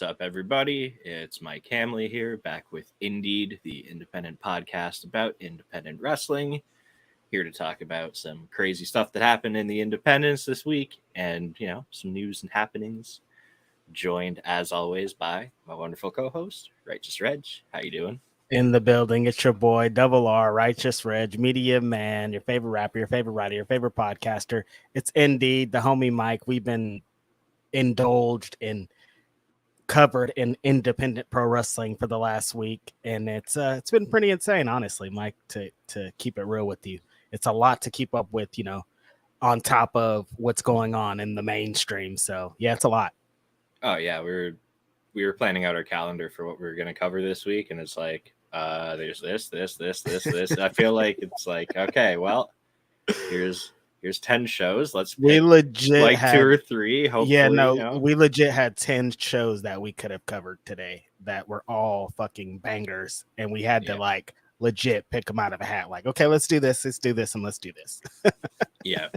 What's up, everybody? It's Mike Hamley here, back with Indeed, the independent podcast about independent wrestling. Here to talk about some crazy stuff that happened in the independents this week and, some news and happenings. Joined, as always, by my wonderful co-host, Righteous Reg. How you doing? In the building, it's your boy, Double R, Righteous Reg, Media Man, your favorite rapper, your favorite writer, your favorite podcaster. It's Indeed, the homie Mike. We've been indulged in covered in independent pro wrestling for the last week, and it's been pretty insane, honestly, Mike, to keep it real with you. It's a lot to keep up with, on top of what's going on in the mainstream. So yeah, it's a lot. Oh yeah, we were planning out our calendar for what we were going to cover this week, and it's like there's this. I feel like it's like, okay, well, here's 10 shows. Let's pick, we legit had 2 or 3. Hopefully, yeah, no, we legit had 10 shows that we could have covered today that were all fucking bangers, and we had to legit pick them out of a hat. Like, okay, let's do this, and let's do this. Yeah.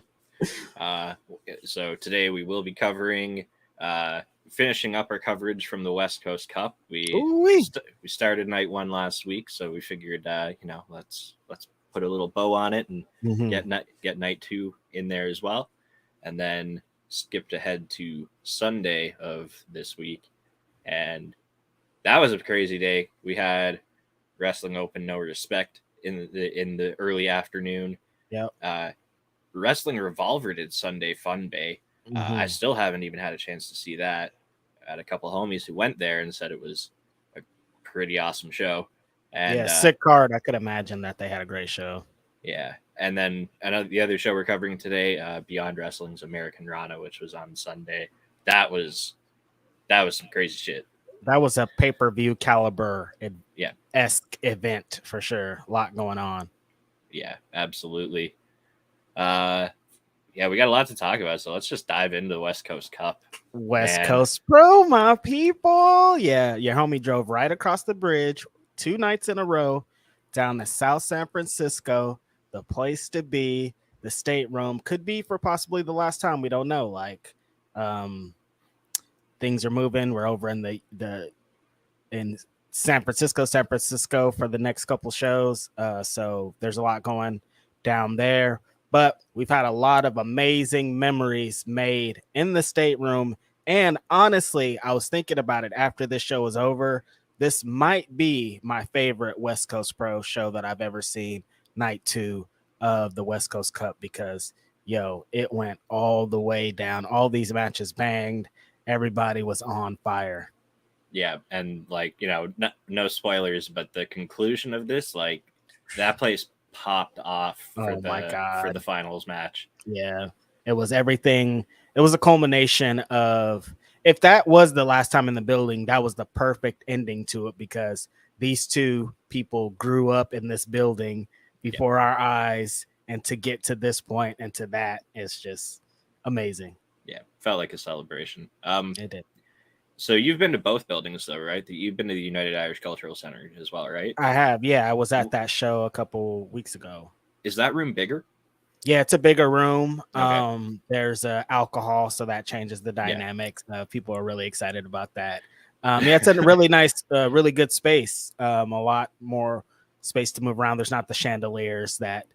So today we will be covering finishing up our coverage from the West Coast Cup. We started night 1 last week, so we figured let's put a little bow on it and get night 2 in there as well, and then skipped ahead to Sunday of this week, and that was a crazy day. We had Wrestling Open No Respect in the early afternoon. Wrestling Revolver did Sunday Fun Day. I still haven't even had a chance to see that. I had a couple homies who went there and said it was a pretty awesome show. And sick card. I could imagine that they had a great show. Yeah. And then the other show we're covering today, Beyond Wrestling's Americanrana, which was on Sunday. That was some crazy shit. That was a pay-per-view caliber esque event for sure. A lot going on. Yeah, absolutely. We got a lot to talk about, so let's just dive into the West Coast Cup. West Coast Pro, my people. Yeah, your homie drove right across the bridge 2 nights in a row down to South San Francisco, the place to be, the state room. Could be for possibly the last time. We don't know. Things are moving. We're over in in San Francisco for the next couple shows. So there's a lot going down there. But we've had a lot of amazing memories made in the stateroom. And honestly, I was thinking about it after this show was over. This might be my favorite West Coast Pro show that I've ever seen, night 2 of the West Coast Cup, because, it went all the way down. All these matches banged. Everybody was on fire. Yeah, and no spoilers, but the conclusion of this, that place popped off for the finals match. Yeah, it was everything. It was a culmination of, if that was the last time in the building, that was the perfect ending to it, because these 2 people grew up in this building before our eyes, and to get to this point and to that is just amazing. Yeah, felt like a celebration. It did. So you've been to both buildings, though, right? You've been to the United Irish Cultural Center as well, right? I have. Yeah, I was at that show a couple weeks ago. Is that room bigger? Yeah, it's a bigger room. Okay. There's alcohol, so that changes the dynamics. People are really excited about that. It's a really nice, really good space. A lot more space to move around. There's not the chandeliers that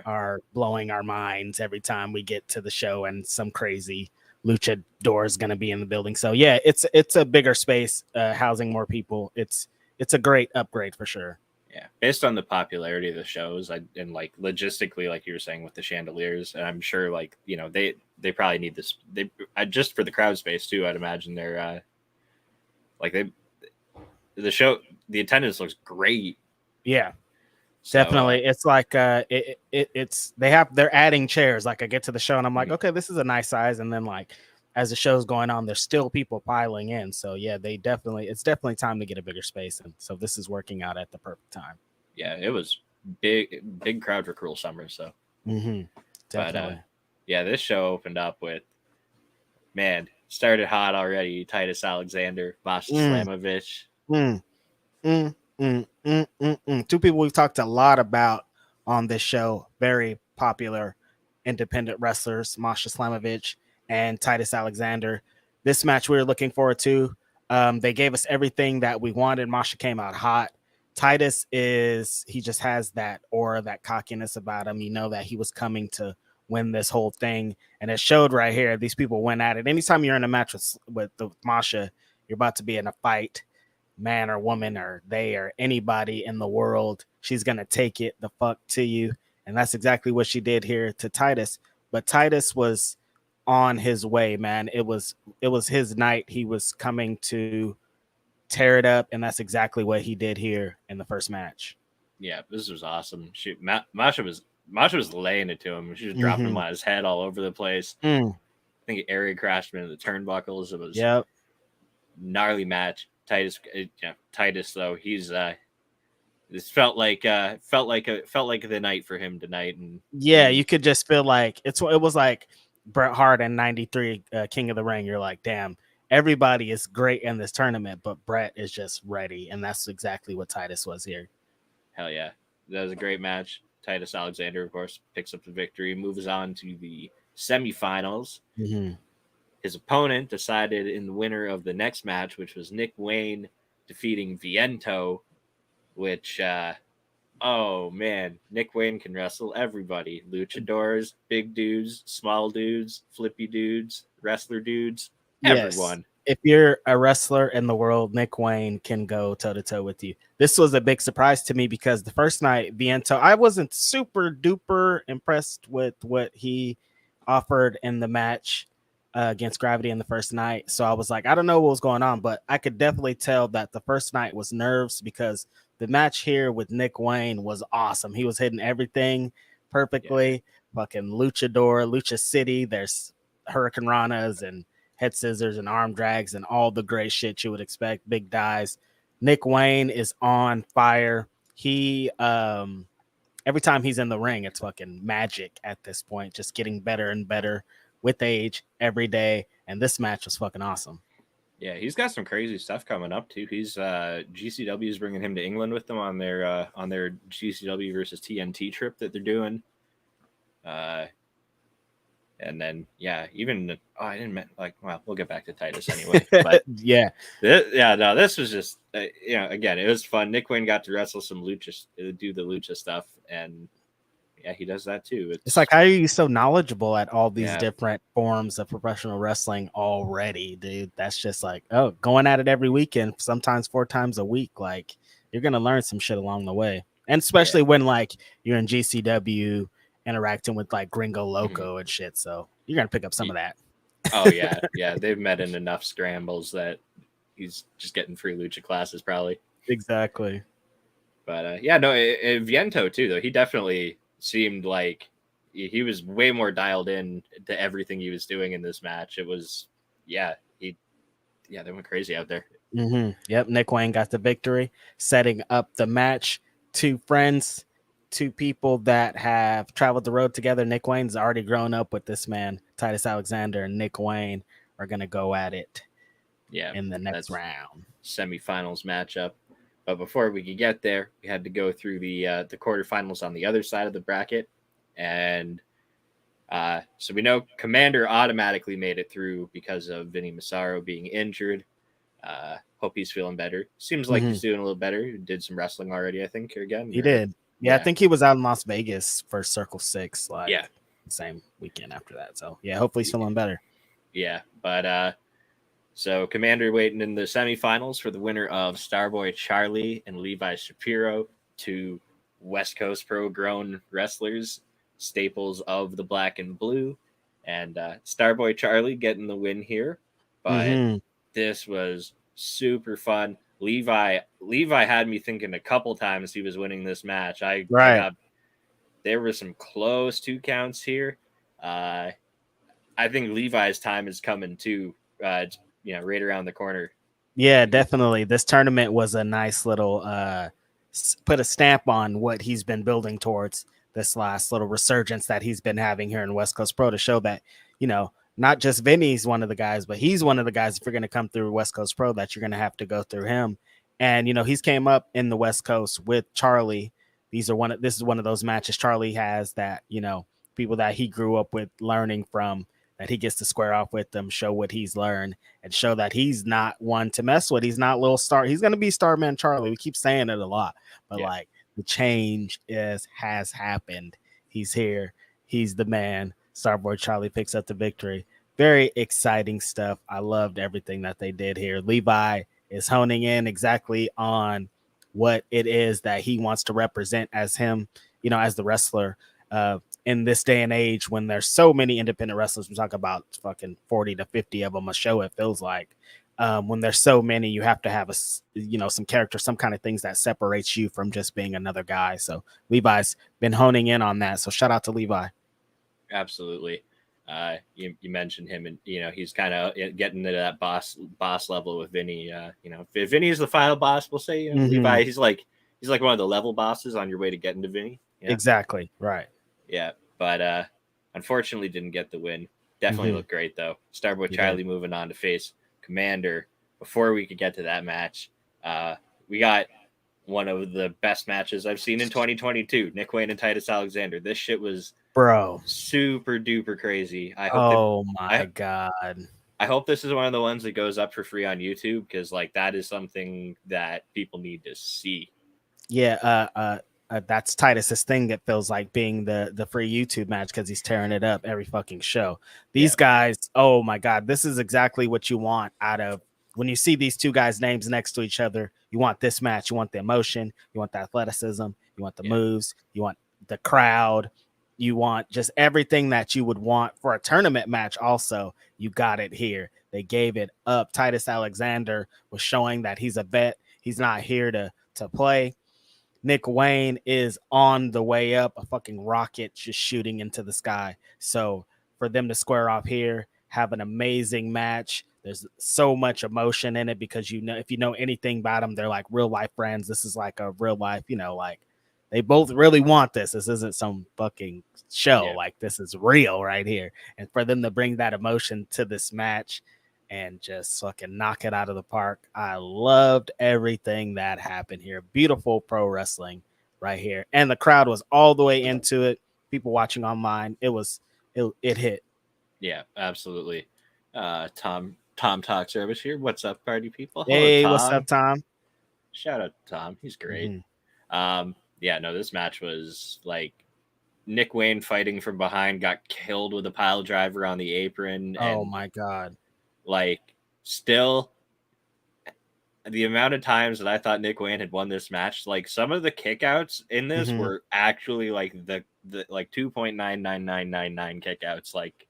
are blowing our minds every time we get to the show, and some crazy luchador is going to be in the building. So yeah, it's a bigger space, housing more people. It's a great upgrade for sure. Yeah, based on the popularity of the shows, and logistically, like you were saying with the chandeliers, and I'm sure they probably need this. They just for the crowd space too. I'd imagine they're the attendance looks great. Yeah. So, definitely. It's like they're adding chairs. Like, I get to the show and I'm like, okay, this is a nice size. And then as the show's going on, there's still people piling in. So yeah, it's definitely time to get a bigger space. And so this is working out at the perfect time. Yeah, it was big crowd for Cruel Summer. So definitely. But this show opened up with, started hot already. Titus Alexander, Masha Slamovich. 2 people we've talked a lot about on this show, very popular independent wrestlers, Masha Slamovich and Titus Alexander. This match we were looking forward to. They gave us everything that we wanted. Masha came out hot. Titus he just has that aura, that cockiness about him. You know that he was coming to win this whole thing. And it showed right here. These people went at it. Anytime you're in a match with Masha, you're about to be in a fight, man or woman or they or anybody in the world, she's going to take it the fuck to you. And that's exactly what she did here to Titus. But Titus was on his way, man. It was his night. He was coming to tear it up, and that's exactly what he did here in the first match. Yeah, this was awesome. Masha was laying it to him. She was dropping him on his head all over the place. I think Ari crashed him into the turnbuckles. It was gnarly match. Titus though, he's this felt like the night for him tonight. And you could just feel like it was like Bret Hart in '93, King of the Ring. You're like, damn, everybody is great in this tournament, but Bret is just ready, and that's exactly what Titus was here. Hell yeah, that was a great match. Titus Alexander, of course, picks up the victory, moves on to the semifinals. His opponent decided in the winner of the next match, which was Nick Wayne defeating Viento, which, oh man, Nick Wayne can wrestle everybody. Luchadors, big dudes, small dudes, flippy dudes, wrestler dudes, everyone. If you're a wrestler in the world, Nick Wayne can go toe-to-toe with you. This was a big surprise to me because the first night, Viento, I wasn't super duper impressed with what he offered in the match against Gravity in the first night. So I was like, I don't know what was going on, but I could definitely tell that the first night was nerves because the match here with Nick Wayne was awesome. He was hitting everything perfectly. Fucking Luchador, Lucha City. There's Hurricanranas and head scissors and arm drags and all the great shit you would expect. Big dives. Nick Wayne is on fire. He every time he's in the ring, it's fucking magic at this point, just getting better and better with age every day. And this match was fucking awesome. Yeah, he's got some crazy stuff coming up too. He's GCW is bringing him to England with them on their GCW versus TNT trip that they're doing. And then, even I didn't we'll get back to Titus anyway. But this was just, again, it was fun. Nick Wayne got to wrestle some lucha, do the lucha stuff, and he does that too. It's like, how are you so knowledgeable at all these different forms of professional wrestling already, dude? That's just like, going at it every weekend, sometimes 4 times a week. Like, you're gonna learn some shit along the way, and especially when like you're in GCW. Interacting with like Gringo Loco and shit, so you're gonna pick up some of that. Oh yeah, they've met in enough scrambles that he's just getting free lucha classes probably. Exactly. But Viento too though. He definitely seemed like he was way more dialed in to everything he was doing in this match. It was they went crazy out there. Yep, Nick Wayne got the victory, setting up the match. 2 friends. 2 people that have traveled the road together. Nick Wayne's already grown up with this man. Titus Alexander and Nick Wayne are going to go at it in the next round. Semifinals matchup. But before we could get there, we had to go through the quarterfinals on the other side of the bracket. And so we know Commander automatically made it through because of Vinny Massaro being injured. Hope he's feeling better. Seems like he's doing a little better. He did some wrestling already, I think, again. He did. Yeah, I think he was out in Las Vegas for Circle 6, the same weekend after that. So, hopefully he's feeling better. Yeah, but so Commander waiting in the semifinals for the winner of Starboy Charlie and Levi Shapiro, 2 West Coast pro-grown wrestlers, staples of the black and blue. And Starboy Charlie getting the win here. But this was super fun. Levi had me thinking a couple times he was winning this match. There were some close 2 counts here. I think Levi's time is coming too. It's, right around the corner. Yeah, definitely. This tournament was a nice little put a stamp on what he's been building towards, this last little resurgence that he's been having here in West Coast Pro, to show that, not just Vinny's one of the guys, but he's one of the guys, if you're going to come through West Coast Pro, that you're going to have to go through him. And, he's came up in the West Coast with Charlie. This is one of those matches Charlie has that, people that he grew up with learning from that he gets to square off with them, show what he's learned, and show that he's not one to mess with. He's not little star. He's going to be Starman Charlie. We keep saying it a lot, but like the change has happened. He's here. He's the man. Starboy Charlie picks up the victory. Very exciting stuff. I loved everything that they did here. Levi is honing in exactly on what it is that he wants to represent as him, as the wrestler. In this day and age when there's so many independent wrestlers, we talk about fucking 40 to 50 of them a show, it feels like. When there's so many, you have to have some character, some kind of things that separates you from just being another guy. So Levi's been honing in on that. So shout out to Levi. Absolutely. You mentioned him, and he's kind of getting into that boss level with Vinny. If Vinny is the final boss, we'll say Levi. He's like one of the level bosses on your way to getting to Vinny. Exactly. Right. Yeah, but unfortunately didn't get the win. Definitely looked great though. Starboy Charlie moving on to face Commander. Before we could get to that match, we got one of the best matches I've seen in 2022. Nick Wayne and Titus Alexander. This shit was super duper crazy. I hope God. I hope this is one of the ones that goes up for free on YouTube, because like that is something that people need to see. Yeah, that's Titus's thing. It feels like being the free YouTube match, because he's tearing it up every fucking show. These guys, oh my God, this is exactly what you want out of when you see these two guys' names next to each other. You want this match. You want the emotion. You want the athleticism. You want the moves. You want the crowd. You want just everything that you would want for a tournament match. Also, you got it here. They gave it up. Titus Alexander was showing that he's a vet. He's not here to play. Nick Wayne is on the way up, a fucking rocket just shooting into the sky. So for them to square off here, have an amazing match. There's so much emotion in it, because if you know anything about them, they're like real life friends. This is like a real life, like they both really want this. This isn't some fucking show. Like this is real right here. And for them to bring that emotion to this match and just fucking knock it out of the park. I loved everything that happened here. Beautiful pro wrestling right here. And the crowd was all the way into it. People watching online, it hit. Yeah, absolutely. Tom Talk Service here. What's up, party people? Hey, Tom. What's up, Tom? Shout out to Tom. He's great. This match was like Nick Wayne fighting from behind, got killed with a pile driver on the apron. Oh my God. Like, still, the amount of times that I thought Nick Wayne had won this match, like some of the kickouts in this were actually like the like 2.99999 kickouts, like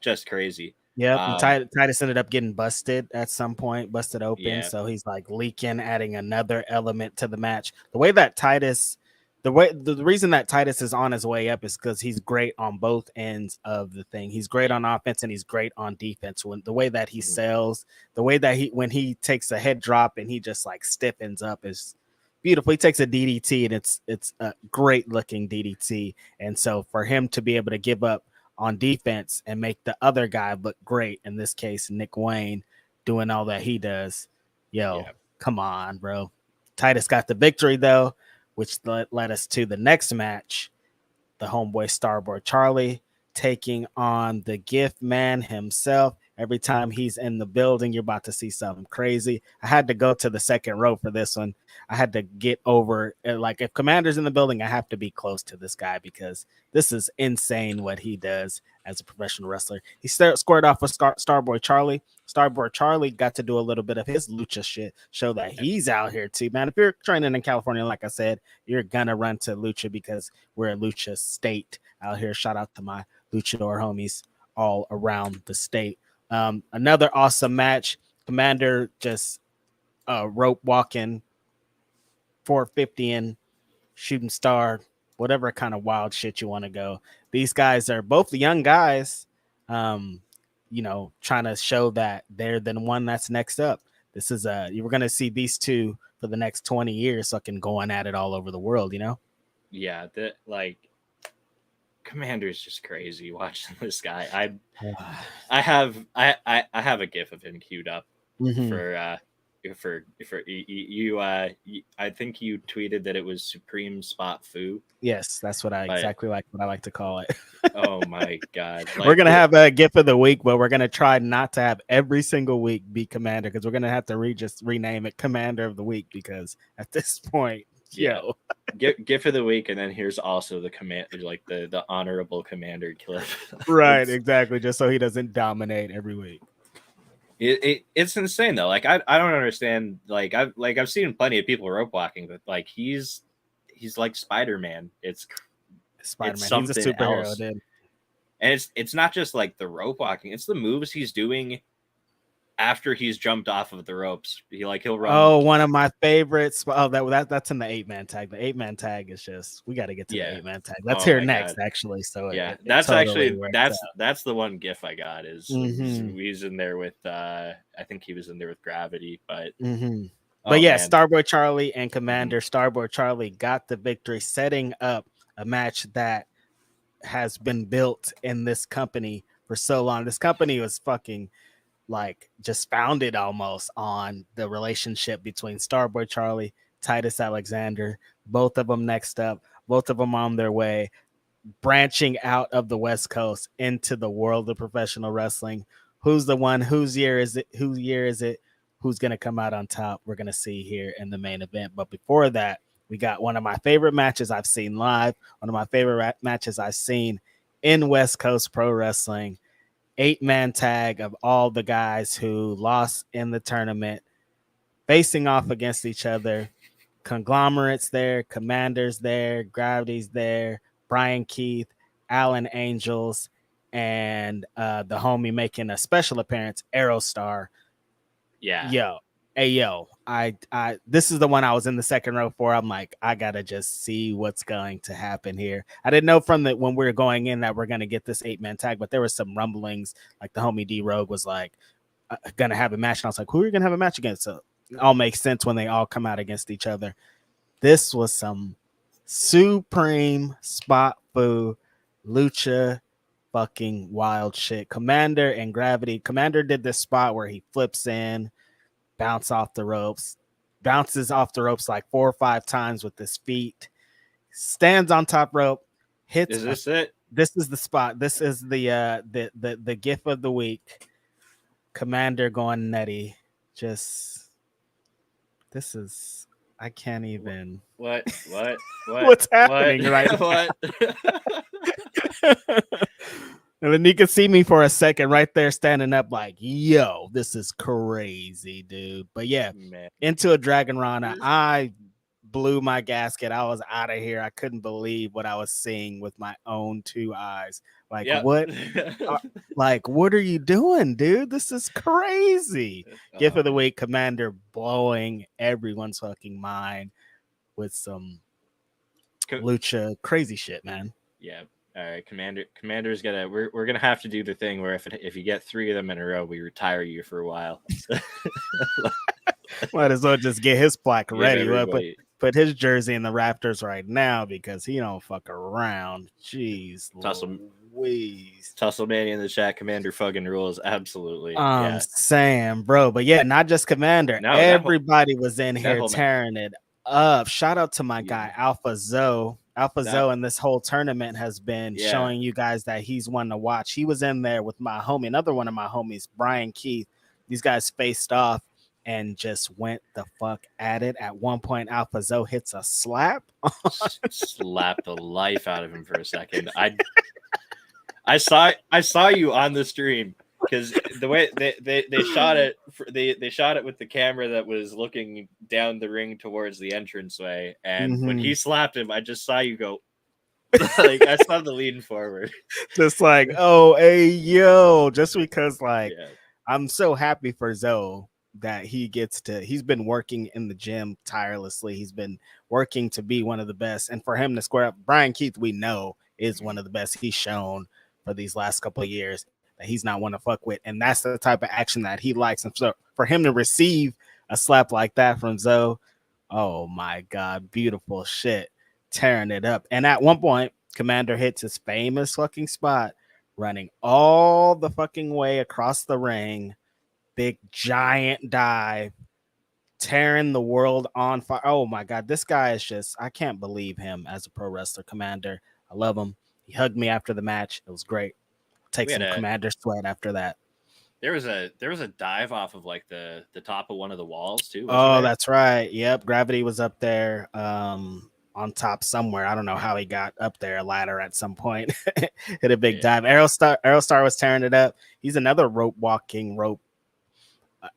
just crazy. Yep. Titus ended up getting busted at some point, busted open. So he's like leaking, adding another element to the match. The way that Titus, the reason that Titus is on his way up is because he's great on both ends of the thing. He's great on offense and he's great on defense. When the way that he sells, the way that when he takes a head drop and he just like stiffens up is beautiful. He takes a DDT and it's a great looking DDT. And so for him to be able to give up on defense and make the other guy look great, in this case Nick Wayne, doing all that he does, come on, bro. Titus got the victory though, which led us to the next match. The homeboy Starboy Charlie taking on the gift man himself. Every time he's in the building, you're about to see something crazy. I had to go to the second row for this one. I had to get over, like, if Commander's in the building, I have to be close to this guy, because this is insane what he does as a professional wrestler. He squared off with Starboy Charlie. Starboy Charlie got to do a little bit of his lucha shit, show that he's out here too, man. If you're training in California, like I said, you're gonna run to lucha, because we're a lucha state out here. Shout out to my luchador homies all around the state. Another awesome match. Commander just rope walking, 450 in, shooting star, whatever kind of wild shit you want to go. These guys are both the young guys, trying to show that they're the one that's next up. This is you were going to see these two for the next 20 years fucking going at it all over the world, Yeah, Commander's just crazy watching this guy. I have a gif of him queued up I think you tweeted that it was Supreme Spot Foo. Yes, that's what I like to call it. Oh my god! We're gonna have a GIF of the week, but we're gonna try not to have every single week be Commander, because we're gonna have to just rename it Commander of the Week, because at this point, GIF of the week, and then here's also the command, like the honorable Commander clip. Right, exactly, just so he doesn't dominate every week. It's insane though. Like I don't understand. I've seen plenty of people rope walking, but like he's like Spider-Man. It's Spider-Man. He's a superhero, else. dude. And it's not just like the rope walking; it's the moves he's doing after he's jumped off of the ropes. He'll run. Oh, one of my favorites. Oh, that's in the 8-man tag. The 8-man tag is just, we got to get to the 8-man tag. That's here next, actually. So that's totally that's the one GIF I got is he's in there with I think he was in there with Gravity, but but yeah, Starboy Charlie and Commander. Starboy Charlie got the victory, setting up a match that has been built in this company for so long. This company was fucking like just founded almost on the relationship between Starboy Charlie, Titus Alexander, both of them next up, both of them on their way, branching out of the West Coast into the world of professional wrestling. Who's the one? Whose year is it? Who's going to come out on top? We're going to see here in the main event. But before that, we got one of my favorite matches I've seen live, one of my favorite matches I've seen in West Coast Pro Wrestling. 8-man tag of all the guys who lost in the tournament, facing off against each other. Conglomerates there, Commanders there, Gravity's there, Brian Keith, Alan Angels, and the homie making a special appearance, Aerostar. Yeah. Yo, I this is the one I was in the second row for. I'm like, I gotta just see what's going to happen here. I didn't know from when we were going in that we're gonna get this 8-man tag, but there was some rumblings. Like the homie D Rogue was like gonna have a match, and I was like, who are you gonna have a match against? So it all makes sense when they all come out against each other. This was some supreme spot foo lucha fucking wild shit. Commander and Gravity. Commander did this spot where he flips in, bounces off the ropes like 4 or 5 times with his feet, stands on top rope, hits. Is this it? This is the spot. This is the GIF of the week. Commander going nutty. Just, this is, I can't even. What? What's happening right now? And then you can see me for a second right there standing up like, yo, this is crazy, dude. But yeah, man. Into a Dragonrana, I blew my gasket. I was out of here. I couldn't believe what I was seeing with my own 2 eyes. Like, what? What are you doing, dude? This is crazy. GIF of the week, Commander blowing everyone's fucking mind with some lucha crazy shit, man. Yeah. All right, Commander's gonna. We're gonna have to do the thing where if you get 3 of them in a row, we retire you for a while. Might as well just get his plaque ready. Put his jersey in the Raptors right now, because he don't fuck around. Jeez, Tusslemania in the chat. Commander fucking rules. Absolutely. I'm saying, bro. But yeah, not just Commander. No, everybody was in here tearing it up. Shout out to my guy Alpha Zoe. And this whole tournament has been showing you guys that he's one to watch. He was in there with my homie, another one of my homies, Brian Keith. These guys faced off and just went the fuck at it. At one point, Alpha Zoe hits a slap. Slapped the life out of him for a second. I saw you on the stream, because the way they shot it, they shot it with the camera that was looking down the ring towards the entranceway, and when he slapped him, I just saw you go, like, I saw the lean forward, just like, oh, hey, yo, just because, like, I'm so happy for Zoe that he's been working in the gym tirelessly. He's been working to be one of the best, and for him to square up, Brian Keith, we know, is one of the best. He's shown for these last couple of years that he's not one to fuck with, and that's the type of action that he likes. And so for him to receive a slap like that from Zoe, oh my god, beautiful shit, tearing it up. And at one point, Commander hits his famous fucking spot, running all the fucking way across the ring, big giant dive, tearing the world on fire. Oh my God, this guy is just, I can't believe him as a pro wrestler. Commander, I love him. He hugged me after the match. It was great. Take some Commander sweat after that. There was a dive off of like the top of one of the walls too. Oh, that's right. Yep, Gravity was up there on top somewhere. I don't know how he got up there, a ladder at some point. Hit a big dive. Aerostar was tearing it up. He's another rope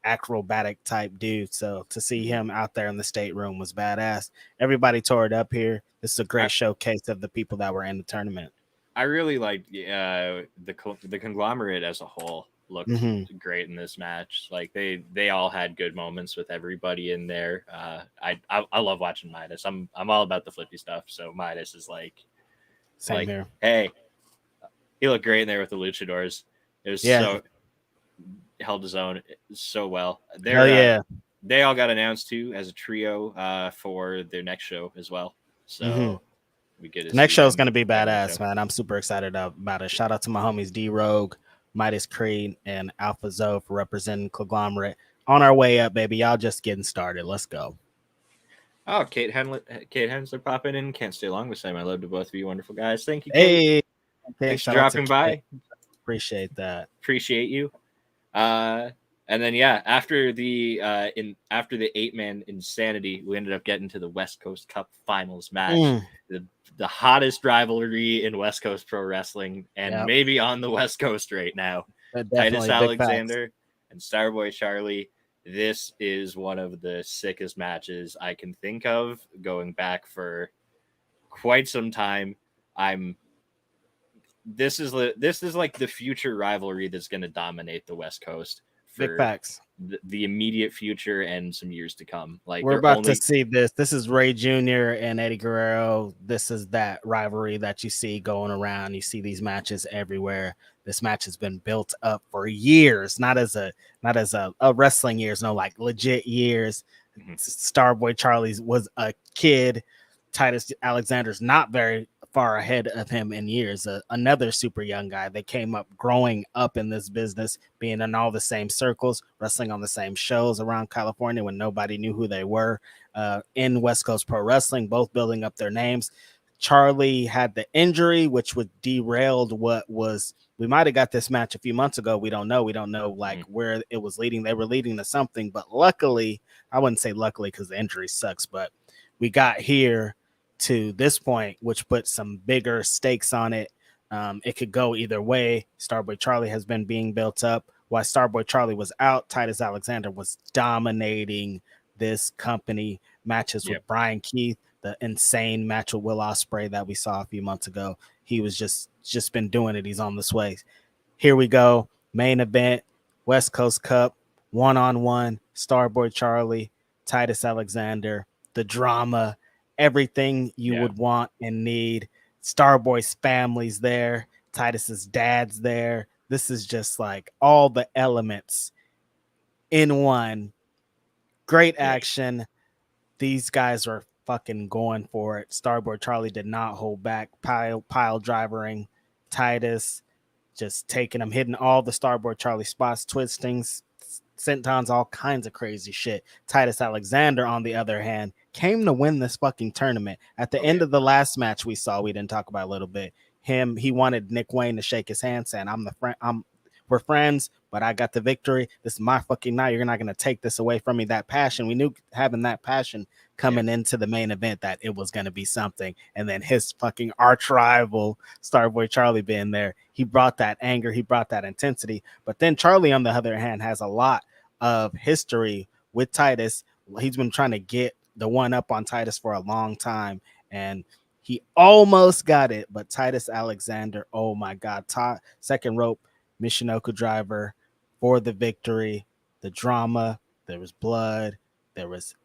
acrobatic type dude. So to see him out there in the stateroom was badass. Everybody tore it up here. This is a great showcase of the people that were in the tournament. I really liked the conglomerate as a whole. Looked great in this match. Like they all had good moments with everybody in there. I love watching Midas. I'm all about the flippy stuff. So Midas is same here. Hey, he looked great in there with the luchadors. It was so held his own so well. They all got announced too as a trio for their next show as well. So we get next show is going to be badass, man. I'm super excited about it. Shout out to my homies D Rogue, Midas Creed, and Alpha Zoe for representing Conglomerate. On our way up, baby. Y'all just getting started. Let's go. Oh, Kate Hensler popping in. Can't stay long this time. I love to both of you wonderful guys. Thank you, Kate. Hey, thanks for dropping by. Appreciate that. Appreciate you. And then after the 8-man insanity, we ended up getting to the West Coast Cup Finals match. The hottest rivalry in West Coast Pro Wrestling, and maybe on the West Coast right now. Titus Alexander and Starboy Charlie. This is one of the sickest matches I can think of, going back for quite some time. This is like the future rivalry that's going to dominate the West Coast for big facts. The immediate future and some years to come. Like we're about to see this. This is Ray Jr. and Eddie Guerrero. This is that rivalry that you see going around. You see these matches everywhere. This match has been built up for years, not as a wrestling years, no, like legit years. Starboy Charlie's was a kid. Titus Alexander's not very far ahead of him in years. Another super young guy. They came up growing up in this business, being in all the same circles, wrestling on the same shows around California when nobody knew who they were, in West Coast Pro Wrestling, both building up their names. Charlie had the injury, which would derailed what was. We might have got this match a few months ago. We don't know. Like where it was leading. They were leading to something, but luckily, I wouldn't say luckily because the injury sucks, but we got here to this point, which put some bigger stakes on it. It could go either way. Starboy Charlie has been being built up. While Starboy Charlie was out, Titus Alexander was dominating this company. Matches with Brian Keith, the insane match with Will Ospreay that we saw a few months ago. He was just been doing it. He's on this way. Here we go. Main event, West Coast Cup, 1-on-1, Starboy Charlie, Titus Alexander, the drama, everything you would want and need. Starboy's family's there. Titus's dad's there. This is just like all the elements in one. Great action. These guys are fucking going for it. Starboy Charlie did not hold back. Pile drivering. Titus just taking him, hitting all the Starboy Charlie spots, twistings, sentons, all kinds of crazy shit. Titus Alexander, on the other hand, came to win this fucking tournament. At the end of the last match we saw, we didn't talk about a little bit. He wanted Nick Wayne to shake his hand, saying, we're friends, but I got the victory. This is my fucking night. You're not going to take this away from me. That passion, we knew having that passion coming into the main event that it was going to be something. And then his fucking arch rival, Starboy Charlie, being there, he brought that anger, he brought that intensity. But then Charlie, on the other hand, has a lot of history with Titus. He's been trying to get the one up on Titus for a long time, and he almost got it. But Titus Alexander, oh my God, second rope Michinoku driver for the victory. The drama, there was blood, there was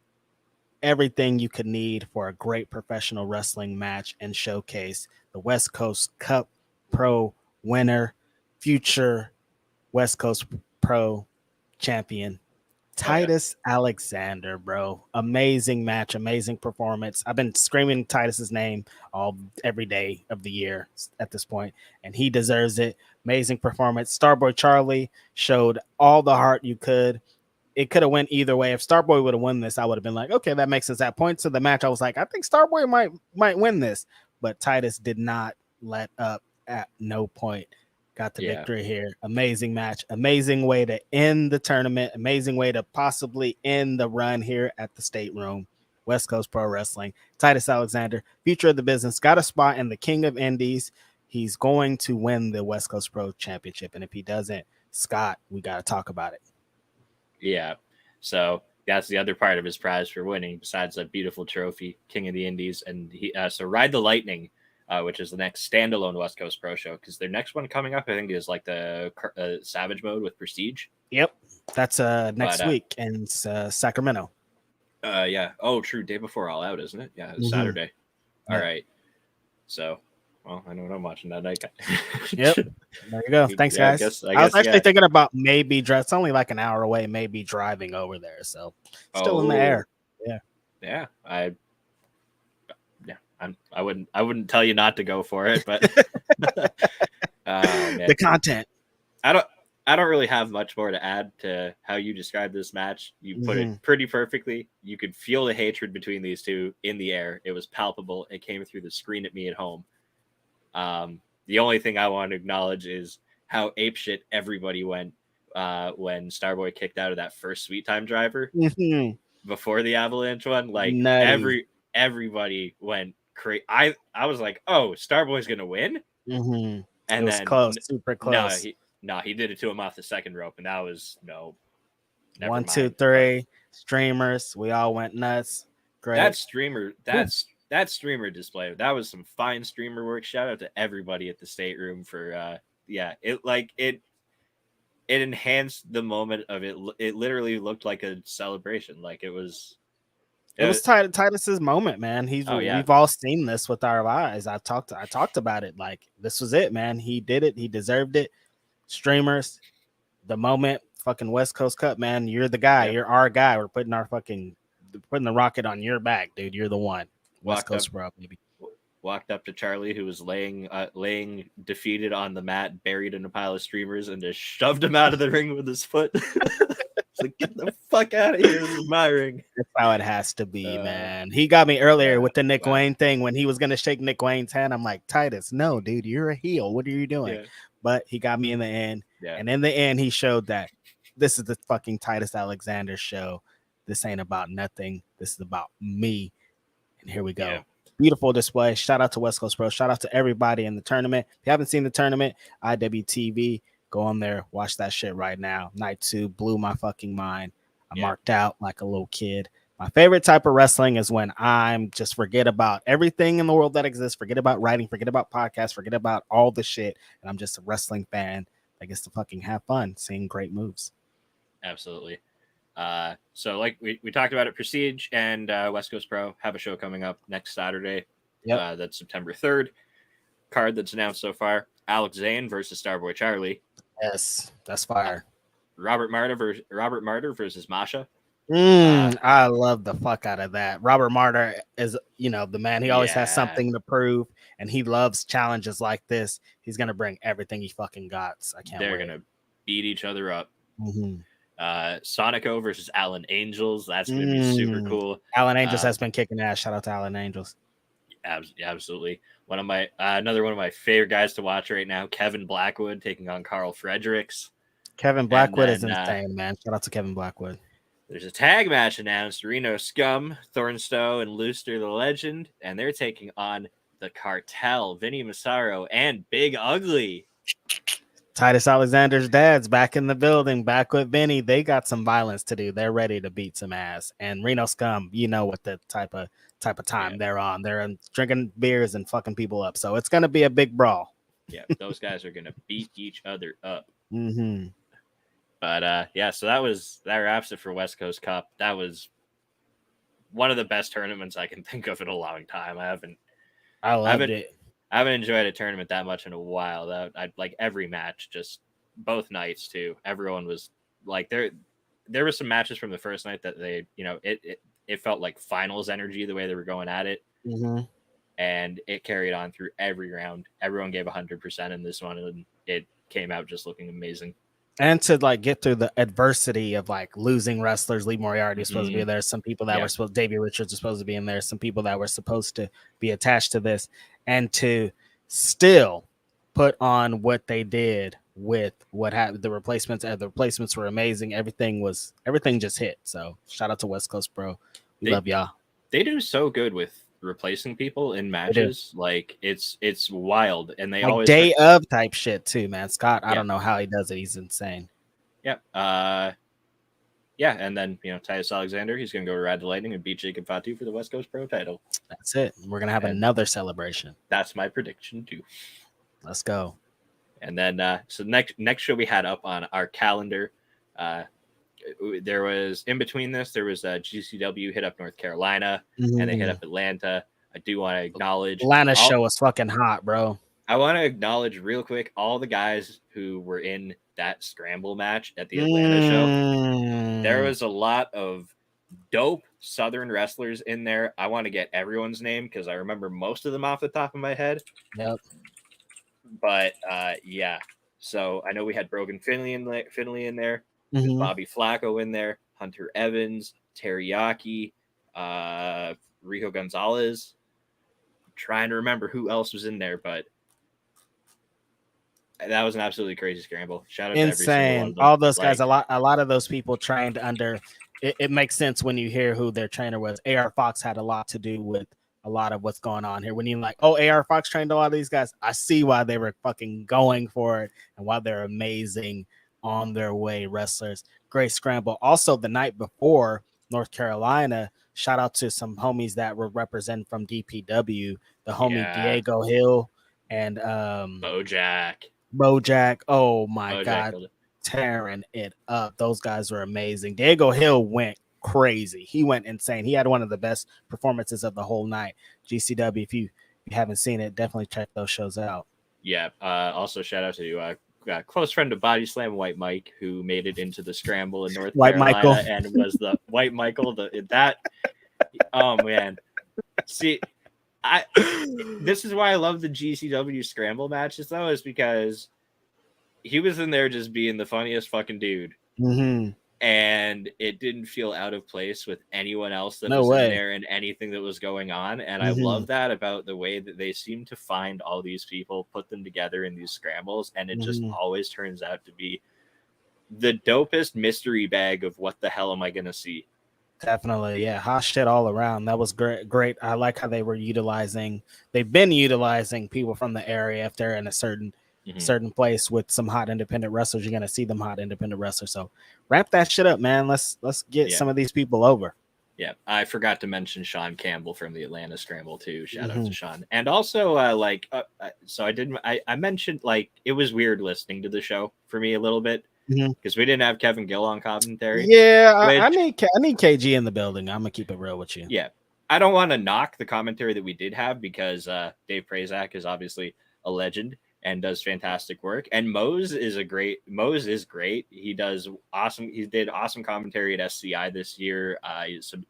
everything you could need for a great professional wrestling match and showcase. The West Coast Cup Pro winner, future West Coast Pro champion, Titus Alexander, bro. Amazing match, amazing performance. I've been screaming Titus's name every day of the year at this point, and he deserves it. Amazing performance. Starboy Charlie showed all the heart you could. it could have went either way. If Starboy would have won this, I would have been like, okay, that makes sense. At points of the match, I was like, I think Starboy might win this, but Titus did not let up at no point. Got the victory here. Amazing match. Amazing way to end the tournament. Amazing way to possibly end the run here at the Stateroom. West Coast Pro Wrestling. Titus Alexander, future of the business, got a spot in the King of Indies. He's going to win the West Coast Pro Championship. And if he doesn't, Scott, we got to talk about it. Yeah. So that's the other part of his prize for winning, besides that beautiful trophy, King of the Indies. And he so Ride the Lightning, which is the next standalone West Coast Pro show, because their next one coming up, I think, is like the Savage Mode with Prestige. Yep. That's next week in Sacramento. Yeah. Oh, true. Day before All Out, isn't it? Yeah, it's Saturday. All right. So, well, I know what I'm watching that night. Yep. There you go. Thanks, guys. I was actually thinking about maybe it's only like an hour away, maybe driving over there. So still in the air. Yeah. Yeah. I wouldn't tell you not to go for it, but the content. I don't really have much more to add to how you described this match. You put it pretty perfectly. You could feel the hatred between these two in the air. It was palpable. It came through the screen at me at home. The only thing I want to acknowledge is how apeshit everybody went when Starboy kicked out of that first Sweet Time driver before the Avalanche one. Like everybody went crazy. I was like, oh, Starboy's gonna win, and it was close, super close. No, he did it to him off the second rope, and that was 1, 2, 3 streamers. We all went nuts. Great. That streamer display, that was some fine streamer work. Shout out to everybody at the Stateroom for it enhanced the moment of it. It literally looked like a celebration. Like it was Titus's moment, man. We've all seen this with our eyes. I talked about it. Like this was it, man. He did it. He deserved it. Streamers, the moment, fucking West Coast Cup, man. You're the guy. You're our guy. We're putting the rocket on your back, dude. You're the one. West Coast Pro, baby. Walked up to Charlie, who was laying defeated on the mat, buried in a pile of streamers, and just shoved him out of the ring with his foot. It's like, get the fuck out of here. This is my ring. That's how it has to be, man. He got me earlier with the Nick Wayne thing when he was going to shake Nick Wayne's hand. I'm like, Titus, no, dude, you're a heel. What are you doing? Yeah. But he got me in the end. Yeah. And in the end, he showed that this is the fucking Titus Alexander show. This ain't about nothing. This is about me. And here we go. Yeah. Beautiful display. Shout out to West Coast Pro. Shout out to everybody in the tournament. If you haven't seen the tournament, IWTV, go on there. Watch that shit right now. Night 2 blew my fucking mind. I marked out like a little kid. My favorite type of wrestling is when I'm just forget about everything in the world that exists. Forget about writing. Forget about podcasts. Forget about all the shit. And I'm just a wrestling fan that gets to fucking have fun seeing great moves. Absolutely. So like we talked about it, Prestige and West Coast Pro have a show coming up next Saturday. Yep. That's September 3rd. Card that's announced so far: Alex Zane versus Starboy Charlie. Yes, that's fire. Robert Martyr versus Masha. I love the fuck out of that. Robert Martyr is, the man. He always has something to prove, and he loves challenges like this. He's gonna bring everything he fucking got. I can't wait. They're gonna beat each other up. Mm-hmm. Sonico versus Alan Angels. That's gonna be super cool. Alan Angels has been kicking ass. Shout out to Alan Angels. Absolutely. Another one of my favorite guys to watch right now, Kevin Blackwood taking on Carl Fredericks. Kevin Blackwood is insane, man. Shout out to Kevin Blackwood. There's a tag match announced: Reno Scum, Thornstowe, and Looster the Legend, and they're taking on the Cartel, Vinny Massaro and Big Ugly. Titus Alexander's dad's back in the building, back with Vinny. They got some violence to do. They're ready to beat some ass. And Reno Scum, what the type of time they're on. They're drinking beers and fucking people up. So it's gonna be a big brawl. Yeah, those guys are gonna beat each other up. Mm-hmm. But so that wraps it for West Coast Cup. That was one of the best tournaments I can think of in a long time. I loved it. I haven't enjoyed a tournament that much in a while. I like every match, just both nights too. Everyone was like there were some matches from the first night that they, it felt like finals energy the way they were going at it. Mm-hmm. And it carried on through every round. Everyone gave 100% in this one, and it came out just looking amazing. And to like get through the adversity of like losing wrestlers. Lee Moriarty was supposed to be there. Some people that were supposed, Davey Richards was supposed to be in there. Some people that were supposed to be attached to this, and to still put on what they did with what happened. The replacements were amazing. Everything just hit. So shout out to West Coast Pro. We love y'all. They do so good with replacing people in matches. Like it's wild, and they like always day of type shit too, man. Scott, I Yeah. don't know how he does it. He's insane. Yeah. Yeah, and then Titus Alexander, he's gonna go to Ride the Lightning and beat Jacob Fatu for the West Coast Pro title. That's it. We're gonna have another celebration. That's my prediction too. Let's go. And then so next show we had up on our calendar, there was in between this, there was GCW hit up North Carolina and they hit up Atlanta. I do want to acknowledge Atlanta's show was fucking hot, bro. I want to acknowledge real quick all the guys who were in that scramble match at the Atlanta show. There was a lot of dope Southern wrestlers in there. I want to get everyone's name because I remember most of them off the top of my head. Yep. But yeah, so I know we had Brogan Finley in there, Bobby Flacco in there, Hunter Evans, Teriyaki, Rico Gonzalez. I'm trying to remember who else was in there, but that was an absolutely crazy scramble. Shout out to every single one of them. All those guys, a lot of those people trained under. It makes sense when you hear who their trainer was. AR Fox had a lot to do with a lot of what's going on here. When you're like, oh, AR Fox trained a lot of these guys, I see why they were fucking going for it and why they're amazing on their way wrestlers. Great scramble. Also, the night before, North Carolina, shout out to some homies that were represented from DPW, the homie Diego Hill and Bojack. Oh my God, tearing it up. Those guys were amazing. Diego Hill went crazy. He went insane. He had one of the best performances of the whole night. GCW, if you haven't seen it, definitely check those shows out. Yeah. Also, shout out to close friend of Body Slam, White Mike, who made it into the scramble in North Carolina and was the White Michael. Oh man, see, this is why I love the GCW scramble matches though, is because he was in there just being the funniest fucking dude. And it didn't feel out of place with anyone else that was in there and anything that was going on. And I love that about the way that they seem to find all these people, put them together in these scrambles, and it just always turns out to be the dopest mystery bag of what the hell am I going to see. Definitely, yeah, hot shit all around. That was great. I like how they've been utilizing people from the area. If they're in a certain place with some hot independent wrestlers, you're gonna see them hot independent wrestlers. So wrap that shit up, man. Let's get some of these people over. Yeah, I forgot to mention Sean Campbell from the Atlanta Scramble too. Shout out to Sean. And also so I mentioned like it was weird listening to the show for me a little bit because we didn't have Kevin Gill on commentary. I need KG in the building. I'm gonna keep it real with you. Yeah, I don't want to knock the commentary that we did have because Dave Prazak is obviously a legend and does fantastic work. And Mose is great. He does awesome. He did awesome commentary at SCI this year. Some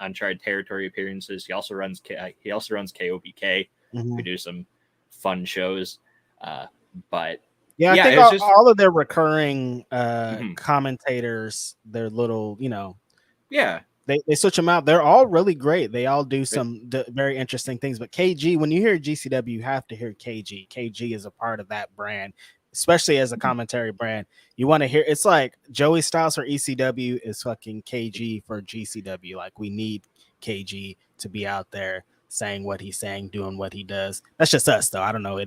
Uncharted Territory appearances. He also runs KOBK. We do some fun shows. But yeah, I think all of their recurring commentators, their little, they switch them out. They're all really great. They all do some very interesting things. But KG, when you hear GCW, you have to hear KG. KG is a part of that brand, especially as a commentary brand. You want to hear, it's like Joey Styles for ECW is fucking KG for GCW. Like, we need KG to be out there saying what he's saying, doing what he does. That's just us, though. I don't know.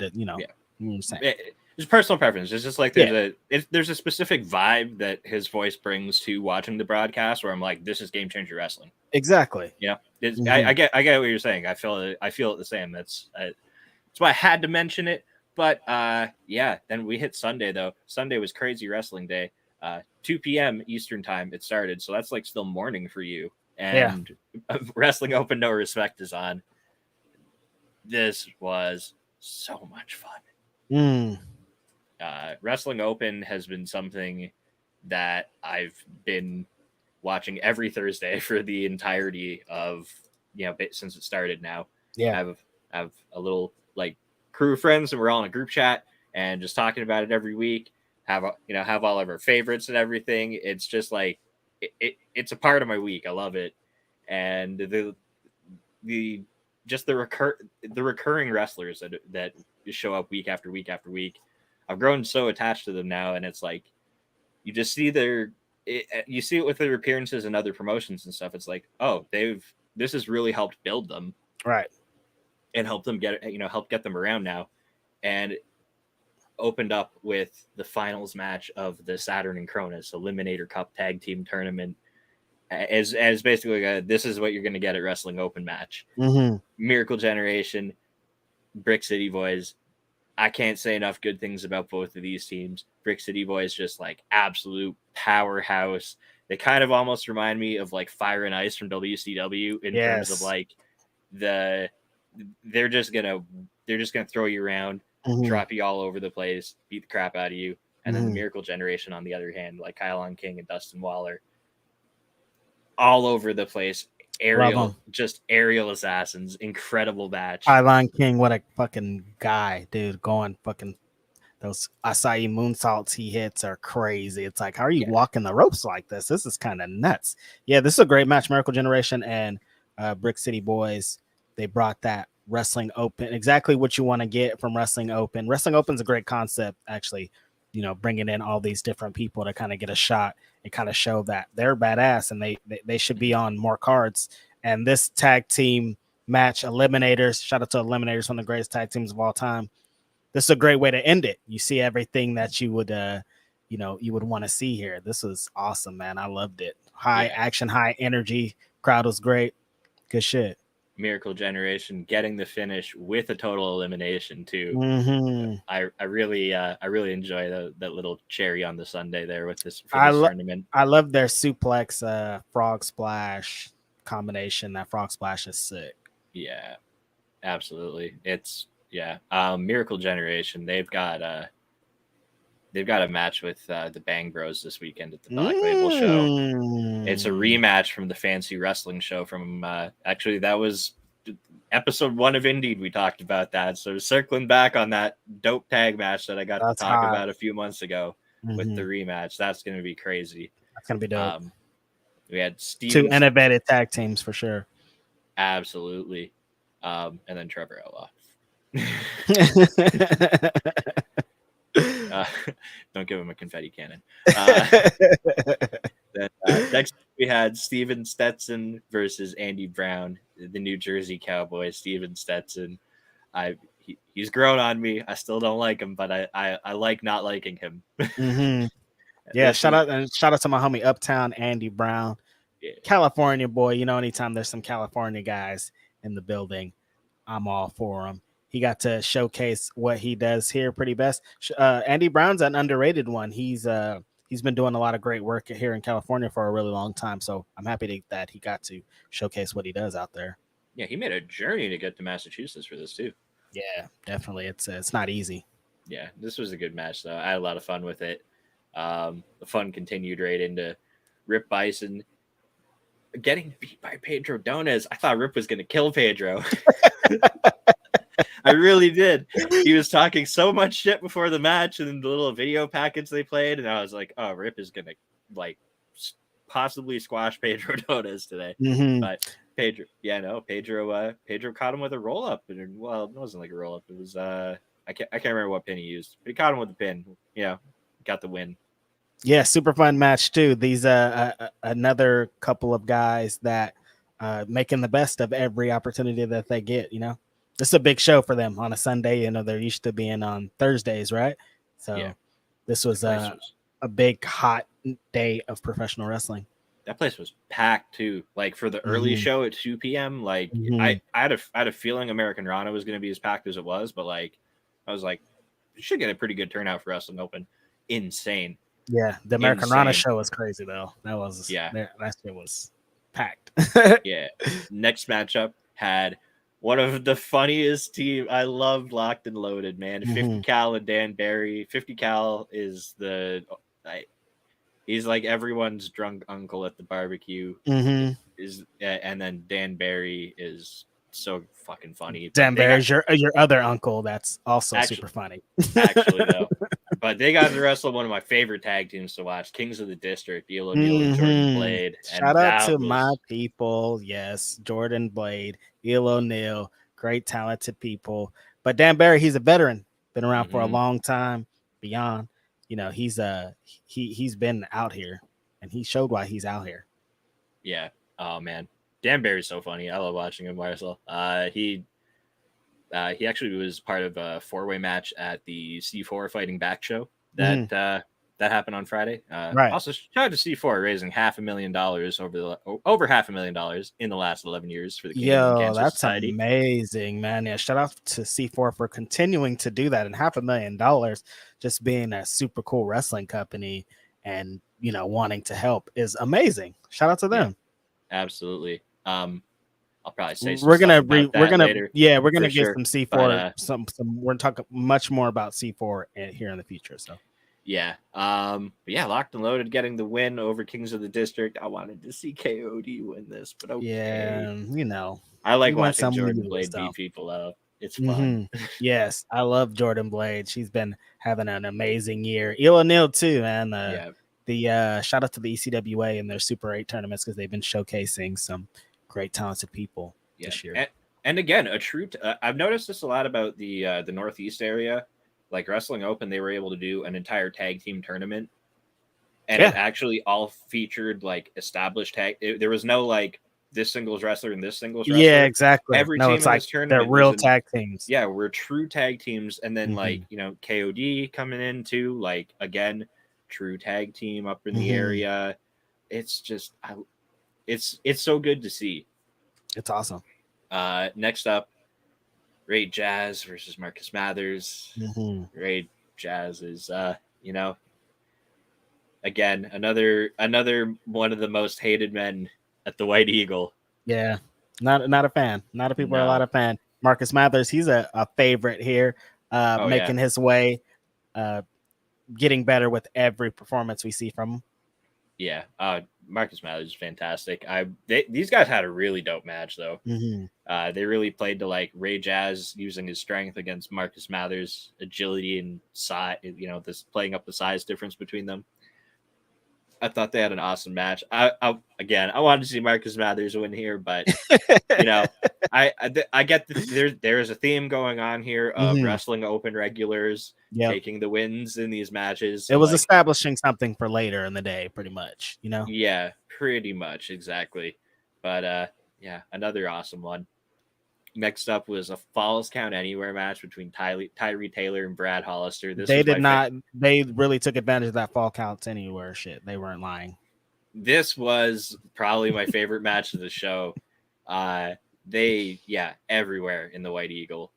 It's personal preference. It's just like there's a specific vibe that his voice brings to watching the broadcast where I'm like, this is game changer wrestling. Exactly. Yeah. I get what you're saying. I feel it the same. That's why I had to mention it. But then we hit Sunday though. Sunday was crazy wrestling day. 2 p.m. Eastern time it started. So that's like still morning for you. And Wrestling Open No Respect is on. This was so much fun. Wrestling Open has been something that I've been watching every Thursday for the entirety of since it started now. I have a little like crew of friends and we're all in a group chat and just talking about it every week. have all of our favorites and everything. It's just like it's a part of my week. I love it, and the just the recurring wrestlers that show up week after week after week. I've grown so attached to them now, and it's like you just see you see it with their appearances and other promotions and stuff. It's like, oh, this has really helped build them, right, and help them get them around now, and opened up with the finals match of the Saturn and Cronus Eliminator Cup Tag Team Tournament. As basically this is what you're going to get at Wrestling Open match. Mm-hmm. Miracle Generation, Brick City Boys. I can't say enough good things about both of these teams. Brick City Boys just like absolute powerhouse. They kind of almost remind me of like Fire and Ice from WCW in terms of like they're just gonna throw you around, drop you all over the place, beat the crap out of you. And then the Miracle Generation on the other hand, like Kylon King and Dustin Waller, all over the place. Aerial assassins. Incredible match. Kylon King, what a fucking guy, dude. Going fucking those acai moonsaults he hits are crazy. It's like, how are you walking the ropes like this? This is kind of nuts. Yeah, this is a great match. Miracle Generation and Brick City Boys. They brought that Wrestling Open, exactly what you want to get from Wrestling Open. Wrestling Open's a great concept, actually. You know, bringing in all these different people to kind of get a shot and kind of show that they're badass and they should be on more cards. And this tag team match, Eliminators, shout out to Eliminators, one of the greatest tag teams of all time. This is a great way to end it. You see everything that you would, you would want to see here. This was awesome, man. I loved it. High action, high energy. Crowd was great. Good shit. Miracle Generation getting the finish with a total elimination too. I really enjoy that little cherry on the Sunday there with this tournament. I love their suplex frog splash combination. That frog splash is sick. Yeah, absolutely. It's Miracle Generation. They've got a match with the Bang Bros this weekend at the Black Label show. It's a rematch from the Fancy Wrestling show from actually that was episode 1 of Indeed. We talked about that. So circling back on that dope tag match that I got to talk about a few months ago with the rematch. That's going to be crazy. That's going to be dope. We had two innovative tag teams for sure. Absolutely. And then Trevor Ella. Don't give him a confetti cannon. Then next we had Steven Stetson versus Andy Brown, the New Jersey Cowboy. Steven Stetson, he's grown on me. I still don't like him, but I like not liking him. Yeah, shout out to my homie Uptown Andy Brown, California boy. You know, anytime there's some California guys in the building, I'm all for him. He got to showcase what he does here pretty best. Andy Brown's an underrated one. He's been doing a lot of great work here in California for a really long time. So I'm happy that he got to showcase what he does out there. Yeah, he made a journey to get to Massachusetts for this too. Yeah, definitely. It's not easy. Yeah, this was a good match though. I had a lot of fun with it. The fun continued right into Rip Bison getting beat by Pedro Dones. I thought Rip was going to kill Pedro. I really did. He was talking so much shit before the match and the little video package they played, and I was like, "Oh, Rip is gonna like possibly squash Pedro Dones today." But Pedro caught him with a roll up. Well, it wasn't like a roll up. It was I can't remember what pin he used, but he caught him with a pin. Got the win. Yeah, super fun match too. These another couple of guys that making the best of every opportunity that they get. You know. This is a big show for them on a Sunday. You know, they're used to being on Thursdays, right? So this was a big, hot day of professional wrestling. That place was packed too. Like for the early show at 2 p.m., like I had a feeling Americanrana was going to be as packed as it was, but like I was like, you should get a pretty good turnout for Wrestling Open. Insane. Yeah, the Americanrana show was crazy though. That shit was packed. Yeah. Next matchup had one of the funniest team. I loved Locked and Loaded, man. 50 Cal and Dan Barry. 50 Cal is he's like everyone's drunk uncle at the barbecue. And then Dan Barry is so fucking funny. Dan Barry's your other uncle. That's also super funny. Actually, though, But they got to wrestle one of my favorite tag teams to watch, Kings of the District, Elo Neal and Jordan Blade. Shout out to my people. Yes, Jordan Blade, Elo Neal, great talented people. But Dan Barry, he's a veteran, been around for a long time. Beyond, he's been out here, and he showed why he's out here. Yeah. Oh man, Dan Barry's so funny. I love watching him wrestle. He actually was part of a 4-way match at the C4 Fighting Back show that that happened on Friday. Right. Also, shout out to C4 raising $500,000 over $500,000 in the last 11 years for the Canadian Cancer Society. That's amazing, man. Yeah, shout out to C4 for continuing to do that, and $500,000 just being a super cool wrestling company and wanting to help is amazing. Shout out to them. Yeah, absolutely. I'll probably say we're gonna later. We're gonna get some C4. But, some we're gonna talk much more about C4 here in the future. So yeah, but yeah, Locked and Loaded getting the win over Kings of the District. I wanted to see KOD win this, but okay. Yeah, I like watching Jordan Blade beat people up. It's fun. Yes, I love Jordan Blade. She's been having an amazing year. Elo Neal too, man. The shout out to the ECWA and their Super 8 tournaments because they've been showcasing some great talented people this year. And again, I've noticed this a lot about the Northeast area. Like Wrestling Open, they were able to do an entire tag team tournament, and it actually all featured like established tag. There was no like this singles wrestler and this singles wrestler. Yeah, exactly. Every team in this tournament, they're real tag teams. Yeah, we're true tag teams, and then like KOD coming in too. Like again, true tag team up in the area. It's just it's so good to see. It's awesome. Next up, Raid Jazz versus Marcus Mathers. Raid Jazz is again another one of the most hated men at the White Eagle. Yeah, not a fan. Not a people are a lot of fan. Marcus Mathers, he's a favorite here, making his way, getting better with every performance we see from him. Yeah, Marcus Mathers is fantastic. These guys had a really dope match though. They really played to like Ray Jazz using his strength against Marcus Mathers' agility and size. This playing up the size difference between them. I thought they had an awesome match. I wanted to see Marcus Mathers win here, but I get that there is a theme going on here of Wrestling Open regulars taking the wins in these matches. So it was establishing something for later in the day, pretty much. Yeah, pretty much exactly. But another awesome one. Next up was a Falls Count Anywhere match between Tyree Taylor and Brad Hollister. They really took advantage of that Fall Counts Anywhere shit. They weren't lying. This was probably my favorite match of the show. Everywhere in the White Eagle,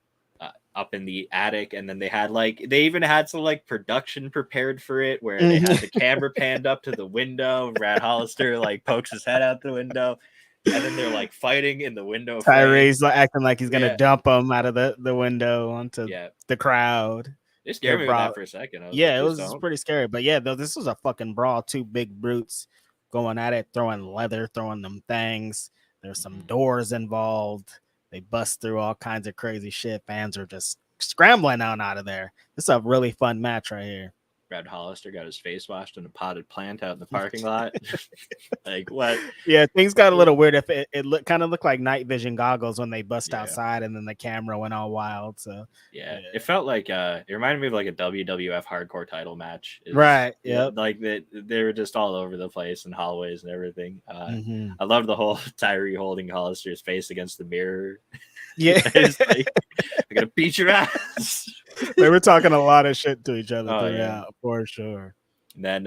up in the attic, and then they even had some like production prepared for it where they had the camera panned up to the window. Brad Hollister like pokes his head out the window. And then they're like fighting in the window. Tyree's acting like he's gonna dump him out of the window onto the crowd. It scared me with that for a second. It was pretty scary. But this was a fucking brawl. Two big brutes going at it, throwing leather, throwing them things. There's some doors involved. They bust through all kinds of crazy shit. Fans are just scrambling out of there. This is a really fun match right here. Brad Hollister got his face washed in a potted plant out in the parking lot. Like what? Yeah, things got a little weird. If it kind of looked like night vision goggles when they bust outside, and then the camera went all wild. So it felt like it reminded me of like a WWF hardcore title match. Right. Yeah. Like they were just all over the place in hallways and everything. I love the whole Tyree holding Hollister's face against the mirror. Yeah, I'm gonna beat your ass. They were talking a lot of shit to each other for sure. And then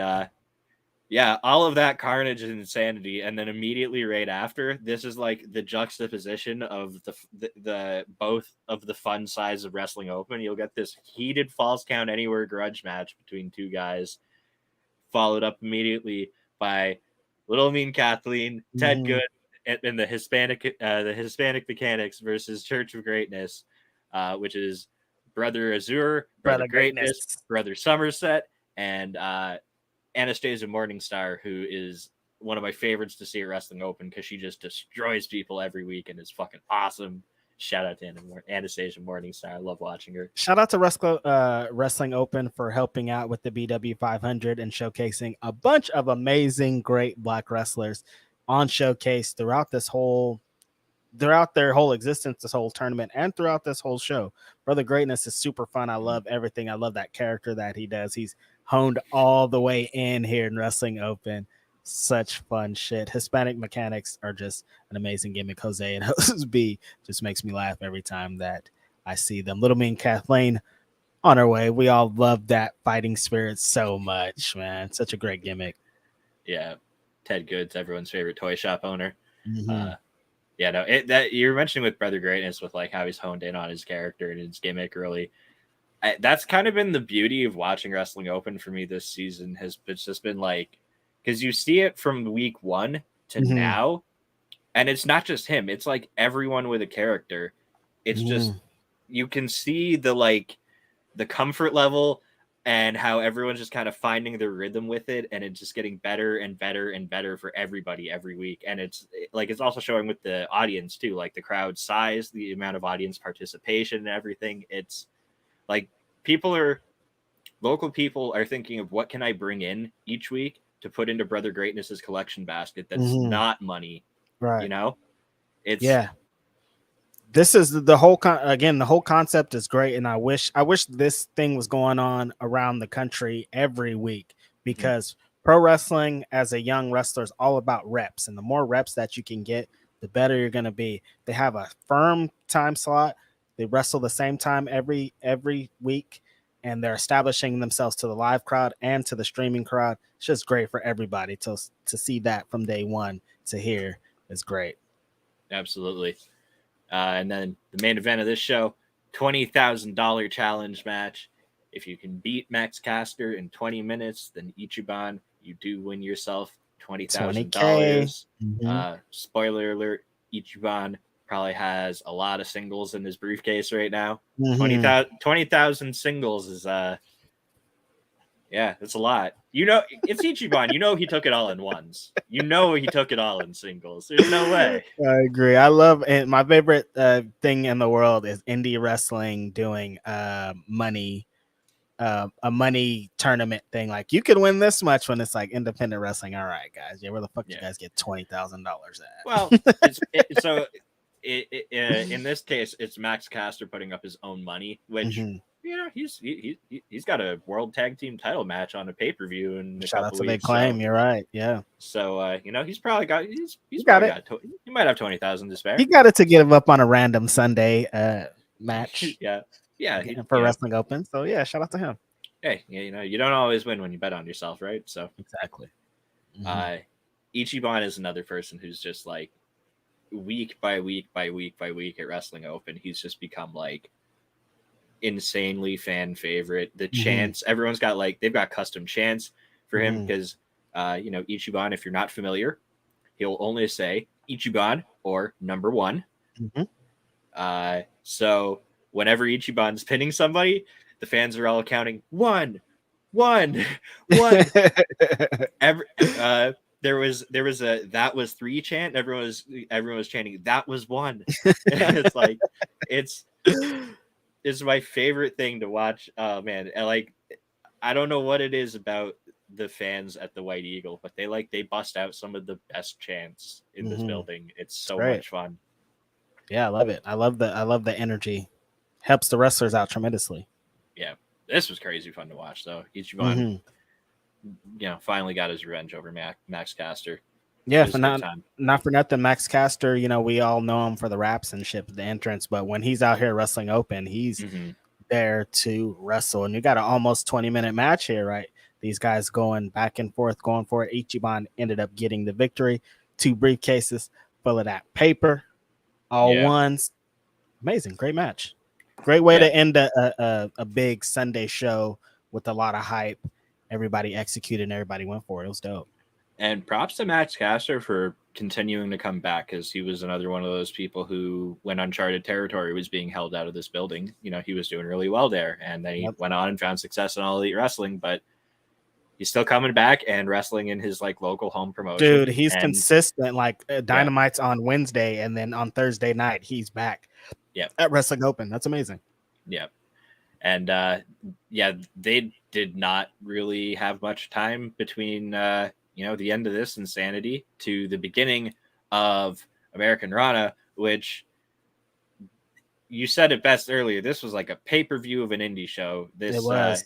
all of that carnage and insanity, and then immediately right after, this is like the juxtaposition of the both of the fun sides of Wrestling Open. You'll get this heated Falls Count Anywhere grudge match between two guys, followed up immediately by Little Mean Kathleen, Ted Good, and the Hispanic Mechanics versus Church of Greatness, which is Brother Azure, Brother Greatness, Brother Somerset, and Anastasia Morningstar, who is one of my favorites to see at Wrestling Open because she just destroys people every week and is fucking awesome. Shout out to Anastasia Morningstar. I love watching her. Shout out to Wrestling Open for helping out with the BW 500 and showcasing a bunch of amazing, great Black wrestlers on Showcase throughout their whole existence, this whole tournament, and throughout this whole show. Brother Greatness is super fun. I love everything. I love that character that he does. He's honed all the way in here in Wrestling Open. Such fun shit. Hispanic mechanics are just an amazing gimmick. Jose and Jose B just makes me laugh every time that I see them. Little Mean Kathleen on her way. We all love that fighting spirit so much, man. Such a great gimmick. Yeah. Ted Goods, everyone's favorite toy shop owner. Mm-hmm. Yeah, no, that you're mentioning with Brother Greatness, with like how he's honed in on his character and his gimmick. Really, that's kind of been the beauty of watching Wrestling Open for me this season. It's just been like, because you see it from week 1 to now, and it's not just him. It's like everyone with a character. It's just you can see the comfort level and how everyone's just kind of finding their rhythm with it, and it's just getting better and better and better for everybody every week. And it's also showing with the audience too, like the crowd size, the amount of audience participation and everything. It's like local people are thinking of what can I bring in each week to put into Brother Greatness's collection basket that's not money, right? You know, this is the whole the whole concept is great, and I wish this thing was going on around the country every week, because pro wrestling as a young wrestler is all about reps, and the more reps that you can get, the better you're going to be. They have a firm time slot. They wrestle the same time every week, and they're establishing themselves to the live crowd and to the streaming crowd. It's just great for everybody to see that from day one to here is great. Absolutely. And then the main event of this show, $20,000 challenge match. If you can beat Max Caster in 20 minutes, then Ichiban, you do win yourself $20,000. Spoiler alert, Ichiban probably has a lot of singles in his briefcase right now. 20,000 singles is that's a lot. You know, it's Ichiban. You know he took it all in ones. You know he took it all in singles. There's no way. I agree. I love it. My favorite thing in the world is indie wrestling doing a money tournament thing. Like, you could win this much, when it's like independent wrestling. All right, guys. Yeah, where the fuck you guys get $20,000 at? Well, in this case, it's Max Caster putting up his own money, which you know, he's got a world tag team title match on a pay-per-view in a shout couple out to weeks. Big Claim. You're right. Yeah. So you know, he's probably got he might have 20,000 to spare. He got it to give up on a random Sunday match. yeah. For Wrestling Open. So yeah, shout out to him. Hey, you know, you don't always win when you bet on yourself, right? So exactly. Ichiban is another person who's just like week by week at Wrestling Open, he's just become like insanely fan favorite. The chants, everyone's got they've got custom chants for him, because you know, Ichiban, if you're not familiar, he'll only say Ichiban or number 1. So whenever Ichiban's pinning somebody, the fans are all counting 1, 1, 1. There was a "that was 3" chant. Everyone was chanting "that was 1." It's like it's my favorite thing to watch. Oh man, and I don't know what it is about the fans at the White Eagle, but they bust out some of the best chants in this building. It's so much fun. Yeah, I love it. I love the energy. Helps the wrestlers out tremendously. Yeah, this was crazy fun to watch though. Ichiban, you know, finally got his revenge over Max Caster. Yeah, not for nothing, Max Caster, you know, we all know him for the raps and shit, the entrance, but when he's out here Wrestling Open, he's there to wrestle. And you got an almost 20-minute match here, right? These guys going back and forth, going for it. Ichiban ended up getting the victory. 2 briefcases full of that paper, all ones. Amazing, great match. Great way to end a big Sunday show with a lot of hype. Everybody executed and everybody went for it. It was dope. And props to Max Caster for continuing to come back, because he was another one of those people who, when Uncharted Territory was being held out of this building, you know, he was doing really well there. And then he went on and found success in All Elite Wrestling, but he's still coming back and wrestling in his local home promotion. Dude, he's consistent. Dynamite's on Wednesday, and then on Thursday night, he's back Yeah. At Wrestling Open. That's amazing. Yeah. And they did not really have much time between the end of this insanity to the beginning of Americanrana, which you said it best earlier. This was like a pay-per-view of an indie show. This It was.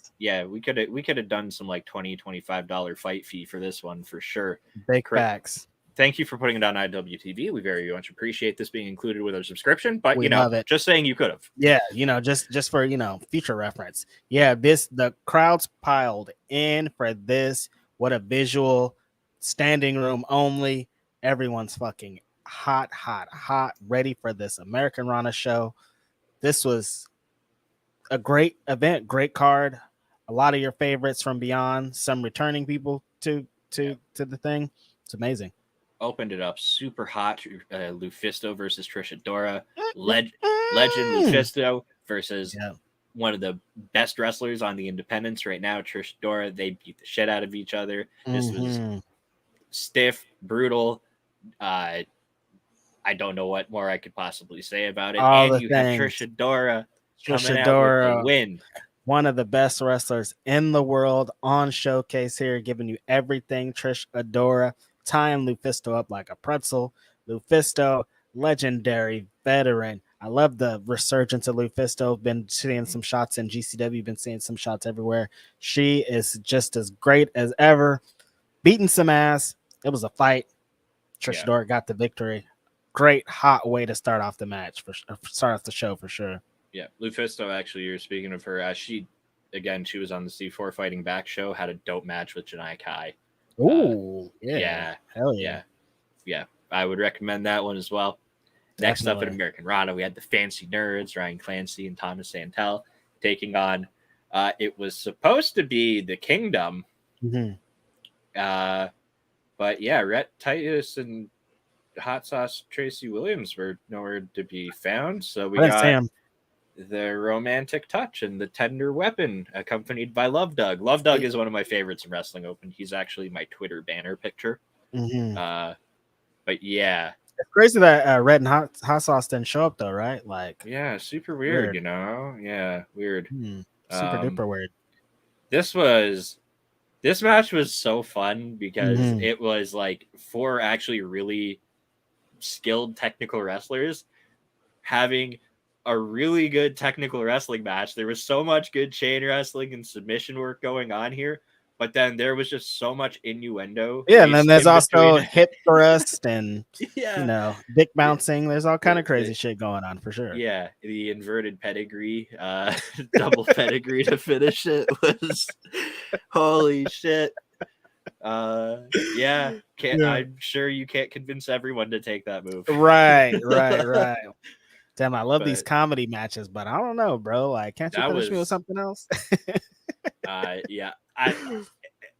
we could have done some like $20-$25 fight fee for this one for sure. Big facts. Thank you for putting it on IWTV. We very much appreciate this being included with our subscription, but we love it. Just saying you could have. Yeah, just for future reference. Yeah, the crowds piled in for this. What a visual, standing room only. Everyone's fucking hot, ready for this Americanrana show. This was a great event, great card. A lot of your favorites from beyond, some returning people to the thing. It's amazing. Opened it up super hot. Lufisto versus Trish Adora. Legend Lufisto versus one of the best wrestlers on the independents right now, Trish Adora. They beat the shit out of each other. This was stiff, brutal. I don't know what more I could possibly say about it. And you have Trish Adora coming out with the win. One of the best wrestlers in the world on Showcase here, giving you everything. Trish Adora tying Lufisto up like a pretzel. Lufisto, legendary veteran. I love the resurgence of Lufisto. Been seeing some shots in GCW, been seeing some shots everywhere. She is just as great as ever. Beating some ass. It was a fight. Trish Adora got the victory. Great hot way to start off the match, start off the show for sure. Yeah, Lufisto, actually, you're speaking of her. She was on the C4 Fighting Back show, had a dope match with Janai Kai. Ooh, yeah. Hell yeah. Yeah, I would recommend that one as well. Next up at Americanrana, we had the Fancy Nerds, Ryan Clancy and Thomas Santel, taking on, it was supposed to be the Kingdom. But yeah, Rhett Titus and Hot Sauce Tracy Williams were nowhere to be found. So we got the Romantic Touch and the Tender Weapon, accompanied by Love Doug. Love Doug is one of my favorites in Wrestling Open. He's actually my Twitter banner picture. But yeah, it's crazy that Red and Hot Sauce didn't show up though, right? Like, yeah, super weird. Yeah, weird. Super duper weird. This match was so fun because it was like 4 actually really skilled technical wrestlers having a really good technical wrestling match. There was so much good chain wrestling and submission work going on here, but then there was just so much innuendo. Yeah, and then there's also hip thrust and dick bouncing. There's all kind of crazy shit going on for sure. Yeah, the inverted pedigree, double pedigree to finish it was holy shit. I'm sure you can't convince everyone to take that move. Right. Damn, I love these comedy matches, but I don't know, bro. Like, can't you finish me with something else?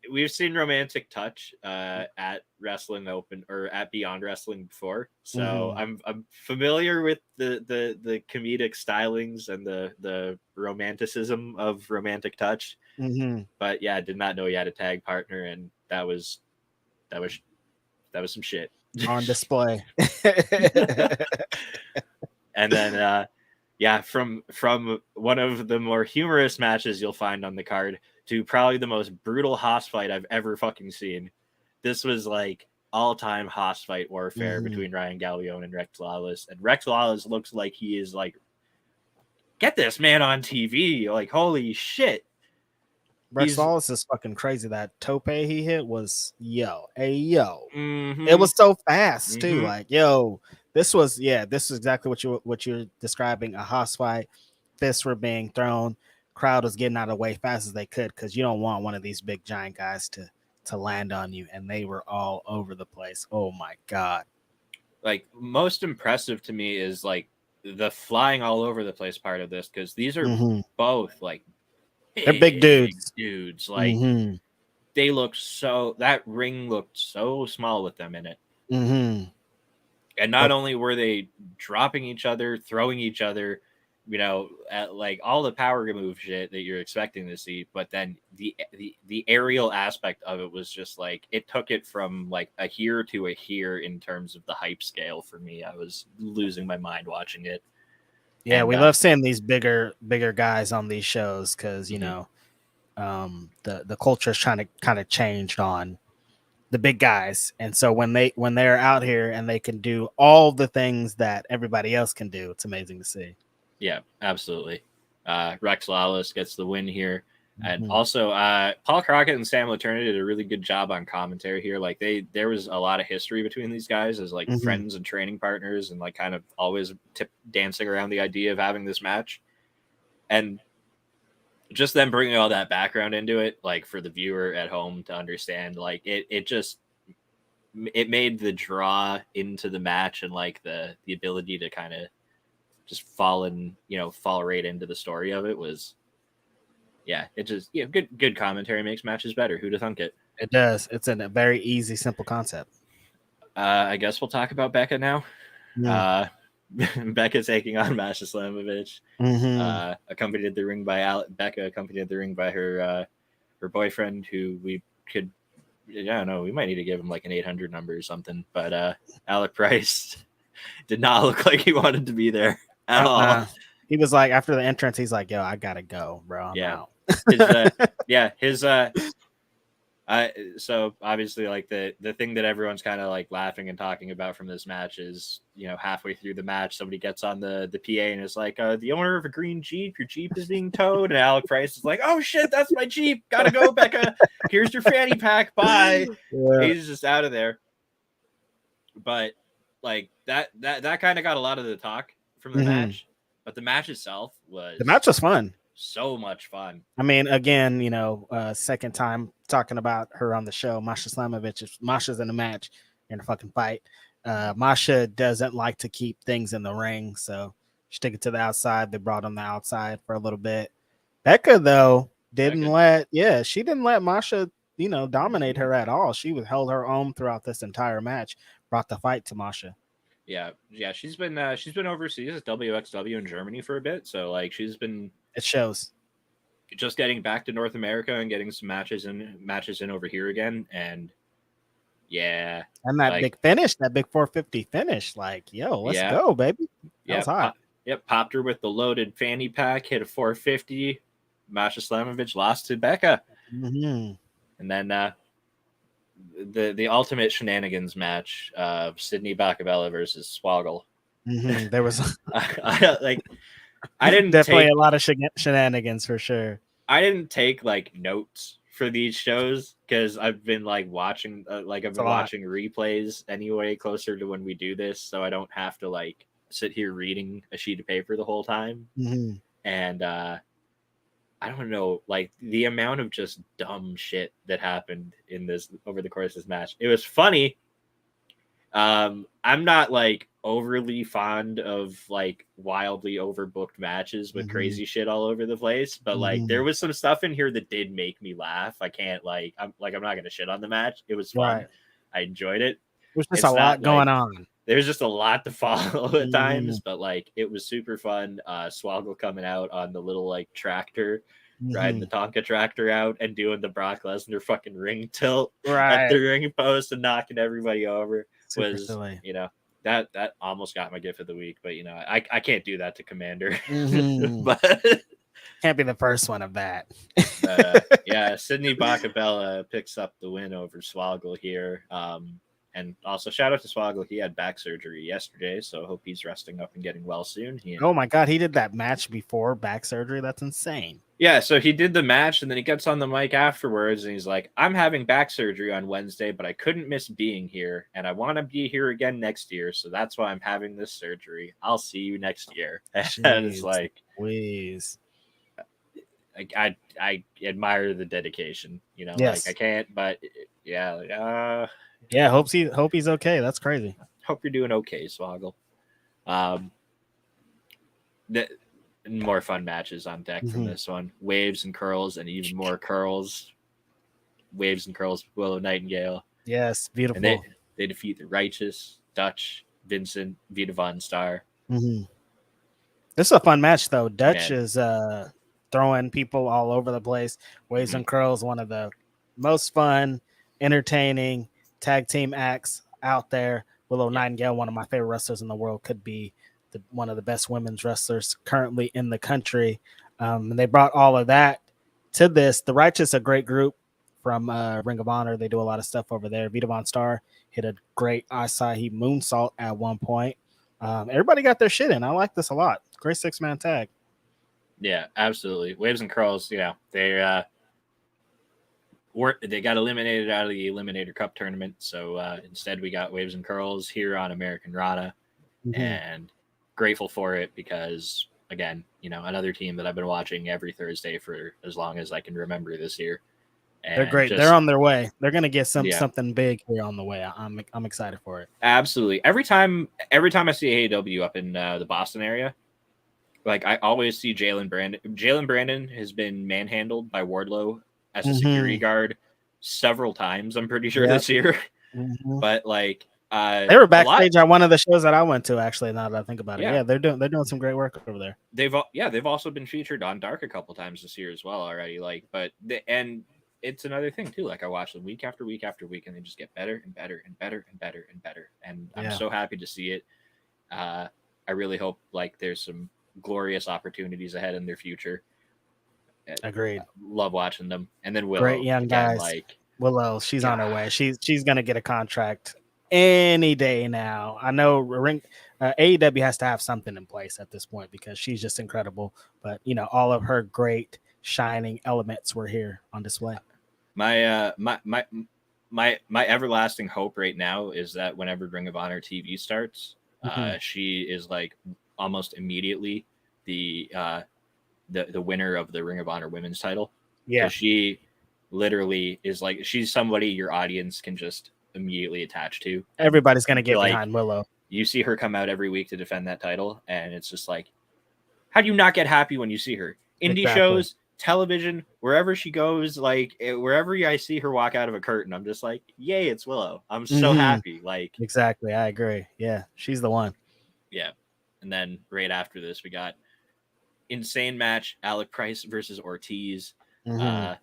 We've seen Romantic Touch at Wrestling Open or at Beyond Wrestling before, so I'm familiar with the comedic stylings and the romanticism of Romantic Touch. But yeah, I did not know he had a tag partner, and that was some shit on display. And then from one of the more humorous matches you'll find on the card to probably the most brutal hoss fight I've ever fucking seen. This was like all-time hoss fight warfare between Ryan Gallione and Rex Lawless. And Rex Lawless looks like he is like, get this man on TV. Like, holy shit. Rex Lawless is fucking crazy. That tope he hit was It was so fast too. Like, this was exactly what you're describing. A hoss fight. Fists were being thrown. Crowd was getting out of the way fast as they could, because you don't want one of these big giant guys to land on you, and they were all over the place. Oh my god. Like, most impressive to me is like the flying all over the place part of this, because these are both like they're big dudes. Like, they look that ring looked so small with them in it. And not only were they dropping each other, throwing each other, at like all the power move shit that you're expecting to see, but then the aerial aspect of it was just like, it took it from like a here to a here in terms of the hype scale for me. I was losing my mind watching it. Yeah, And we love seeing these bigger guys on these shows because you mhm. know, the culture is trying to kind of change on the big guys, and so when they're out here and they can do all the things that everybody else can do, it's amazing to see. Yeah, absolutely. Rex Lawless gets the win here. And Mhm. also, Paul Crockett and Sam Latourna did a really good job on commentary here. Like there was a lot of history between these guys as like Mhm. friends and training partners, and like kind of always dancing around the idea of having this match. And just them bringing all that background into it, like for the viewer at home to understand, like it made the draw into the match and like the ability to kind of just fall right into the story of it was, yeah, it just, good commentary makes matches better. Who'd have thunk it? It does. It's a very easy, simple concept. I guess we'll talk about Becca now. Mm. Becca taking on Masha Slamovich. Mhm. Accompanied at the ring by Becca, accompanied at the ring by her boyfriend, who we could, I don't know, we might need to give him like an 800 number or something. But Alec Price did not look like he wanted to be there at all. He was like, after the entrance, he's like, "Yo, I gotta go, bro. I'm Yeah, out." his so obviously like the thing that everyone's kind of like laughing and talking about from this match is, halfway through the match somebody gets on the PA and is like, the owner of a green Jeep, your Jeep is being towed, and Alec Price is like, oh shit, that's my Jeep, gotta go, Becca, here's your fanny pack, bye. Yeah. He's just out of there. But like that kind of got a lot of the talk from the match, but the match itself was fun. So much fun. I mean, again, second time talking about her on the show, Masha Slamovich. If Masha's in the match, in a fucking fight. Masha doesn't like to keep things in the ring, so she took it to the outside. They brought on the outside for a little bit. Becca, though, she didn't let Masha, dominate her at all. She held her own throughout this entire match, brought the fight to Masha. Yeah, she's been overseas at WXW in Germany for a bit, so like it shows. Just getting back to North America and getting some matches in over here again, and yeah, and that big finish, that big 450 finish, like, yo, let's go, baby. That was hot. Popped her with the loaded fanny pack, hit a 450. Masha Slamovich lost to Becca, and then the ultimate shenanigans match of Sydney Bacabella versus Swoggle. There was I didn't definitely a lot of shenanigans for sure. I didn't take like notes for these shows because I've been like watching watching replays anyway closer to when we do this, so I don't have to like sit here reading a sheet of paper the whole time. And I don't know, like the amount of just dumb shit that happened in this over the course of this match. It was funny. I'm not like overly fond of like wildly overbooked matches with crazy shit all over the place, but like there was some stuff in here that did make me laugh. I can't I'm not gonna shit on the match. It was fun. Right. I enjoyed it. There's just a lot going on. There's just a lot to follow at times, but like it was super fun. Swoggle coming out on the little like tractor, riding the Tonka tractor out and doing the Brock Lesnar fucking ring tilt at the ring post and knocking everybody over. Super silly. That almost got my gift of the week, but I can't do that to Commander. But can't be the first one of that. Sydney Bacabella picks up the win over Swoggle here. And also shout out to Swoggle. He had back surgery yesterday, so I hope he's resting up and getting well soon. Oh my god, he did that match before back surgery. That's insane. Yeah, so he did the match, and then he gets on the mic afterwards, and he's like, I'm having back surgery on Wednesday, but I couldn't miss being here, and I want to be here again next year, so that's why I'm having this surgery. I'll see you next year. And it's like, please. I admire the dedication, yes. Like I can't, but yeah. Hope he's okay. That's crazy. Hope you're doing okay, Swoggle. More fun matches on deck from this one. Waves and curls, and even more curls. Waves and curls with Willow Nightingale. Yes, beautiful. And they defeat the Righteous, Dutch, Vincent, Vita Von Star. This is a fun match, though. Dutch is throwing people all over the place. Waves and curls, one of the most fun, entertaining tag team acts out there. Willow Nightingale, one of my favorite wrestlers in the world, could be one of the best women's wrestlers currently in the country. And they brought all of that to this. The Righteous, a great group from Ring of Honor. They do a lot of stuff over there. Vita Von Star hit a great Asahi moonsault at one point. Everybody got their shit in. I like this a lot. Great 6-man tag. Yeah, absolutely. Waves and Curls, they got eliminated out of the Eliminator Cup tournament. So instead we got Waves and Curls here on Americanrana, and grateful for it because, again, another team that I've been watching every Thursday for as long as I can remember this year. And they're great. They're on their way. They're going to get something big here on the way. I'm excited for it. Absolutely. Every time I see AEW up in the Boston area, like I always see Jalen Brandon. Jalen Brandon has been manhandled by Wardlow as a security guard several times, I'm pretty sure, this year. But like they were backstage at one of the shows that I went to, actually, now that I think about it. Yeah, they're doing some great work over there. They've also been featured on Dark a couple times this year as well already. And it's another thing too. Like I watch them week after week after week, and they just get better and better and better and better and better. And I'm so happy to see it. I really hope like there's some glorious opportunities ahead in their future. Agreed. Love watching them. And then Willow, great young guys. Like Willow, she's on her way. She's gonna get a contract any day now. I know AEW has to have something in place at this point because she's just incredible. But all of her great shining elements were here on display. My everlasting hope right now is that whenever Ring of Honor TV starts, she is like almost immediately the winner of the Ring of Honor women's title. Yeah, she literally is like, she's somebody your audience can just immediately attach to. Everybody's gonna get behind Willow. You see her come out every week to defend that title, and it's just like, how do you not get happy when you see her? Indie shows, television, wherever she goes, like wherever I see her walk out of a curtain, I'm just like, yay, it's Willow. I'm so happy. Like, exactly, I agree. Yeah, she's the one. Yeah. And then right after this, we got insane match, Alec Price versus Ortiz. Shout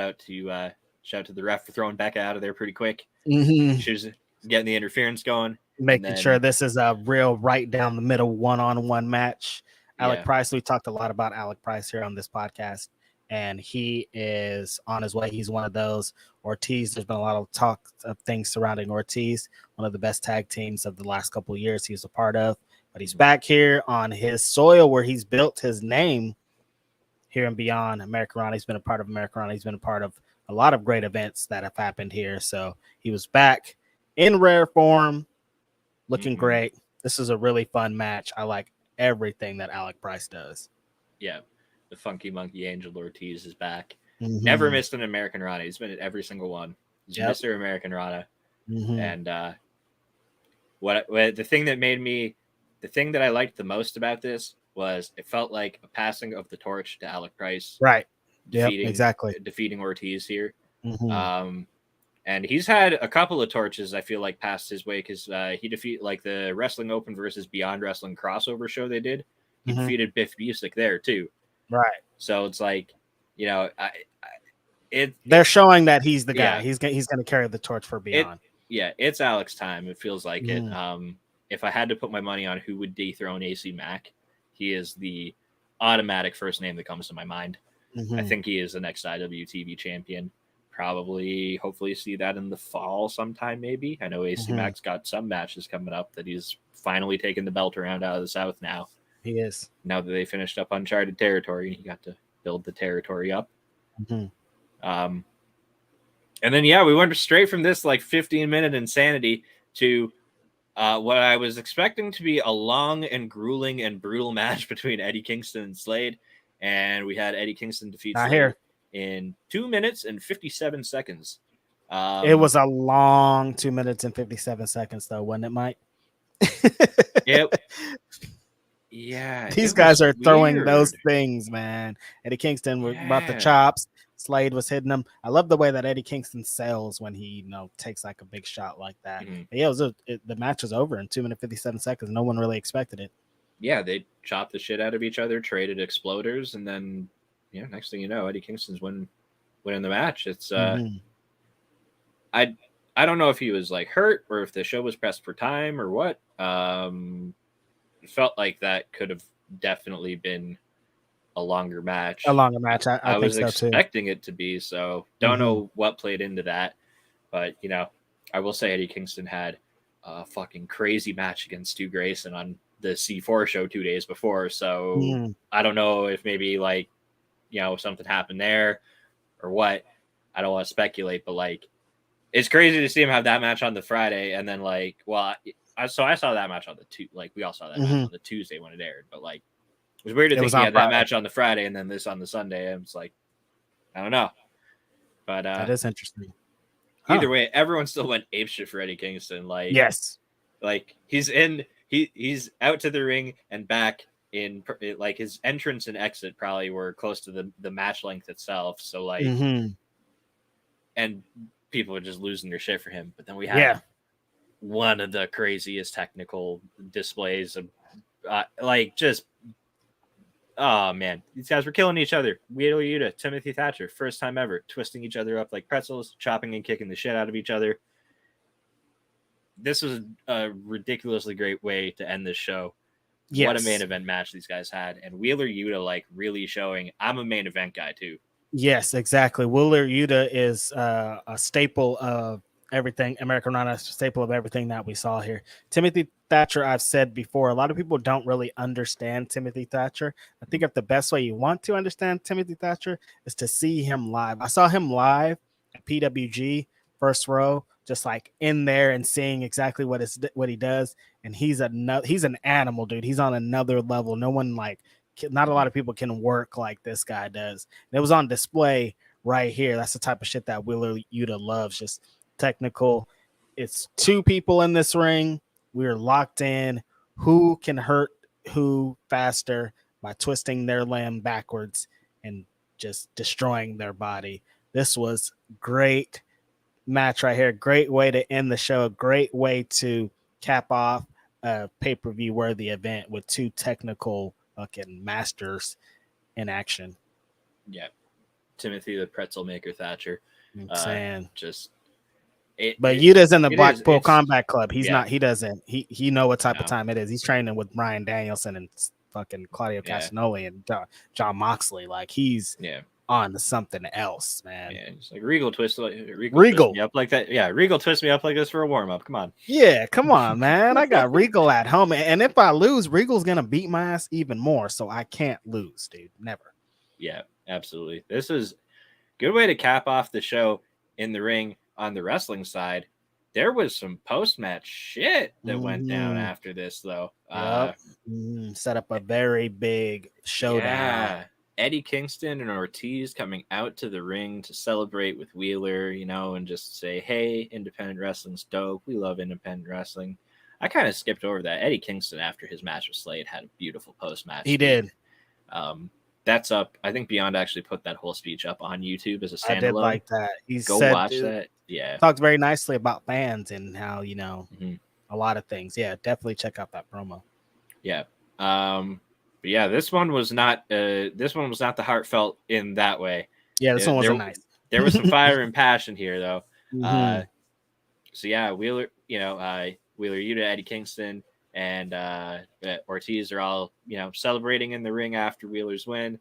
out to the ref for throwing Becca out of there pretty quick. She was getting the interference going, making sure this is a real right down the middle one-on-one match. Alec Price, we talked a lot about Alec Price here on this podcast, and he is on his way. He's one of those. Ortiz, there's been a lot of talk of things surrounding Ortiz, one of the best tag teams of the last couple of years he was a part of, but he's back here on his soil where he's built his name here and beyond. Americanrana, he's been a part of Americanrana. He's been a part of a lot of great events that have happened here. So he was back in rare form, looking great. This is a really fun match. I like everything that Alec Price does. Yeah, the Funky Monkey Angel Ortiz is back. Never missed an Americanrana. He's been at every single one. He's Mr. Americanrana. And the thing that I liked the most about this was it felt like a passing of the torch to Alec Price. Right. Defeating Ortiz here. And he's had a couple of torches, I feel like, passed his way because he defeated, like, the Wrestling Open versus Beyond Wrestling crossover show they did. He defeated Biff Busick there, too. Right. So it's like, they're showing that he's the guy. He's going to carry the torch for Beyond. It's Alec's time. It feels like it. If I had to put my money on who would dethrone AC Mack, he is the automatic first name that comes to my mind. I think he is the next IWTV champion. Probably, hopefully see that in the fall sometime, maybe. I know AC Mack's got some matches coming up that he's finally taken the belt around out of the South now. He is. Now that they finished up uncharted territory, he got to build the territory up. And then, we went straight from this, like, 15-minute insanity to what I was expecting to be a long and grueling and brutal match between Eddie Kingston and Slade. And we had Eddie Kingston defeat Slade in 2 minutes and 57 seconds. It was a long 2 minutes and 57 seconds, though, wasn't it, Mike? These guys are throwing those things, man. Eddie Kingston brought the chops. Slade was hitting him. I love the way that Eddie Kingston sells when he, takes like a big shot like that. The match was over in 2 minutes 57 seconds. No one really expected it. Yeah, they chopped the shit out of each other, traded exploders, and then next thing you know, Eddie Kingston's winning the match. It's I don't know if he was like hurt or if the show was pressed for time or what, Felt like that could have definitely been a longer match. A longer match. I I think was so too. expecting it to be, so don't know what played into that. But, I will say Eddie Kingston had a fucking crazy match against Stu Grayson on the C4 show 2 days before. So I don't know if maybe something happened there or what. I don't want to speculate, but it's crazy to see him have that match on the Friday and then I saw that match on the we all saw that match on the Tuesday when it aired, but it was weird to think he had that match on the Friday and then this on the Sunday. And it's I don't know, but that is interesting. Either way, everyone still went apeshit for Eddie Kingston. Yes, he's out to the ring and back in his entrance and exit probably were close to the match length itself. So and people were just losing their shit for him. But then we had one of the craziest technical displays of oh man, these guys were killing each other. Wheeler Yuta, Timothy Thatcher, first time ever, twisting each other up like pretzels, chopping and kicking the shit out of each other. This was a ridiculously great way to end this show. Yes. What a main event match these guys had. And Wheeler Yuta really showing I'm a main event guy too. Yes, exactly. Wheeler Yuta is a staple of everything, Americanrana, staple of everything that we saw here. Timothy Thatcher, I've said before, a lot of people don't really understand Timothy Thatcher. I think if the best way you want to understand Timothy Thatcher is to see him live. I saw him live at PWG, first row, just in there and seeing exactly what he does. And he's an animal, dude. He's on another level. No one not a lot of people can work like this guy does. And it was on display right here. That's the type of shit that Wheeler Yuta loves. Just technical. It's two people in this ring. We're locked in. Who can hurt who faster by twisting their limb backwards and just destroying their body. This was great match right here. Great way to end the show. Great way to cap off a pay-per-view worthy event with two technical fucking masters in action. Yeah. Timothy the Pretzel Maker Thatcher. But Yuta's in the Blackpool Combat Club. He's not. He doesn't. He know what type of time it is. He's training with Bryan Danielson and fucking Claudio Castagnoli and John Moxley. He's on to something else, man. Yeah, it's Regal twist me up like that. Yeah, Regal twist me up like this for a warm up. Come on. Yeah, come on, man. I got Regal at home, and if I lose, Regal's gonna beat my ass even more. So I can't lose, dude. Never. Yeah, absolutely. This is a good way to cap off the show in the ring. On the wrestling side, there was some post-match shit that went down after this, though. Set up a very big showdown. Yeah. Eddie Kingston and Ortiz coming out to the ring to celebrate with Wheeler, and just say, hey, independent wrestling's dope. We love independent wrestling. I kind of skipped over that. Eddie Kingston, after his match with Slade, had a beautiful post-match. He did. That's up. I think Beyond actually put that whole speech up on YouTube as a standalone. I did like that. Go watch that. Yeah. Talked very nicely about fans and how, a lot of things. Yeah, definitely check out that promo. Yeah. But yeah, this one was not the heartfelt in that way. Yeah, this one wasn't nice. There was some fire and passion here though. So yeah, Wheeler Yuta, Eddie Kingston, and Ortiz are all celebrating in the ring after Wheeler's win.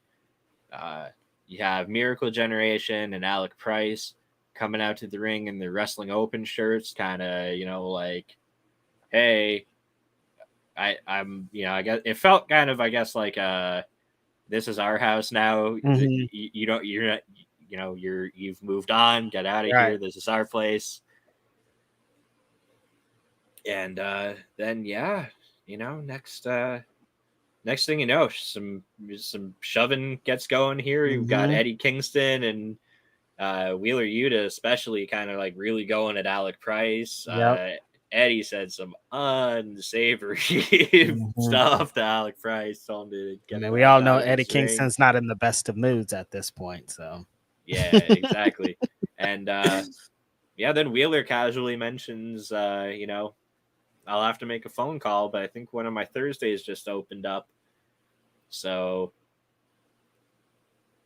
You have Miracle Generation and Alec Price coming out to the ring in their Wrestling Open shirts, kind of hey, I'm I guess it felt kind of this is our house now. You've moved on, get out of here. This is our place. And then next thing you know, some shoving gets going here. You've got Eddie Kingston and Wheeler Yuta, especially kind of really going at Alec Price. Eddie said some unsavory stuff to Alec Price. Told him to get we all know Eddie Kingston's not in the best of moods at this point. So yeah, exactly. And then Wheeler casually mentions, I'll have to make a phone call, but I think one of my Thursdays just opened up. So,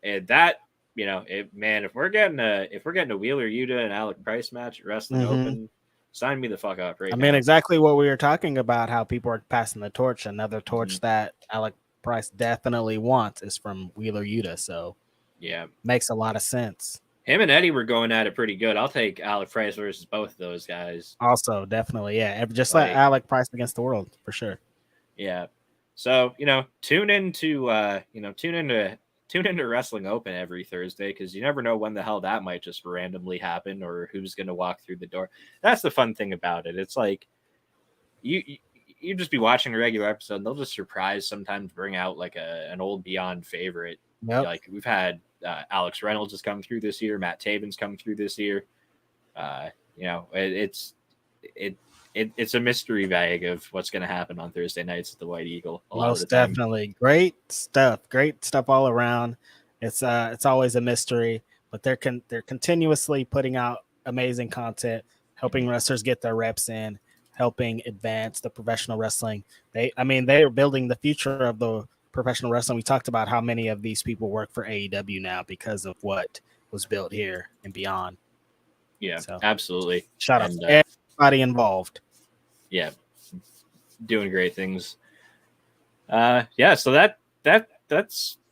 and that, if we're getting a Wheeler Yuta and Alec Price match at Wrestling Open sign me the fuck up right I now. mean, exactly what we were talking about, how people are passing the torch. Another torch that Alec Price definitely wants is from Wheeler Yuta. So yeah, makes a lot of sense. Him and Eddie were going at it pretty good. I'll take Alec Price versus both of those guys. Also, definitely, yeah. Just like Alec Price against the world for sure. Yeah. So, tune into Wrestling Open every Thursday, because you never know when the hell that might just randomly happen or who's going to walk through the door. That's the fun thing about it. It's like you just be watching a regular episode, and they'll just sometimes bring out like an old Beyond favorite. Yep. Like we've had Alex Reynolds has come through this year, Matt Taven's come through this year. It's a mystery bag of what's going to happen on Thursday nights at the White Eagle. Most definitely. Great stuff all around. It's always a mystery, but they're continuously putting out amazing content, helping wrestlers get their reps in, helping advance the professional wrestling. They are building the future of the professional wrestling. We talked about how many of these people work for AEW now because of what was built here and beyond. Yeah, so, absolutely. Shout out to everybody involved. Yeah, doing great things. So that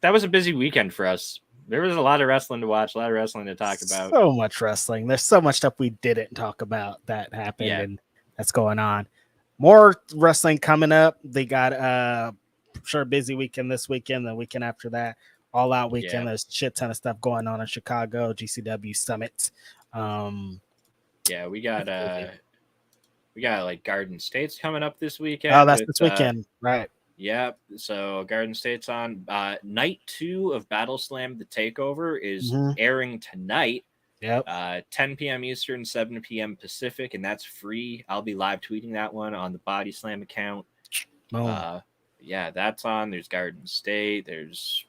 was a busy weekend for us. There was a lot of wrestling to watch, a lot of wrestling to talk about. So much wrestling. There's so much stuff we didn't talk about that happened and that's going on. More wrestling coming up. They got sure busy weekend this weekend, the weekend after that, all out weekend. There's a shit ton of stuff going on in Chicago, GCW Summit. We got like Garden State's coming up this weekend. Oh, that's this weekend, right? Yeah, so Garden State's on. Night 2 of Battle Slam The Takeover is airing tonight. Yep. 10 p.m. Eastern, 7 p.m. Pacific, and that's free. I'll be live tweeting that one on the Body Slam account. That's on. There's Garden State. There's,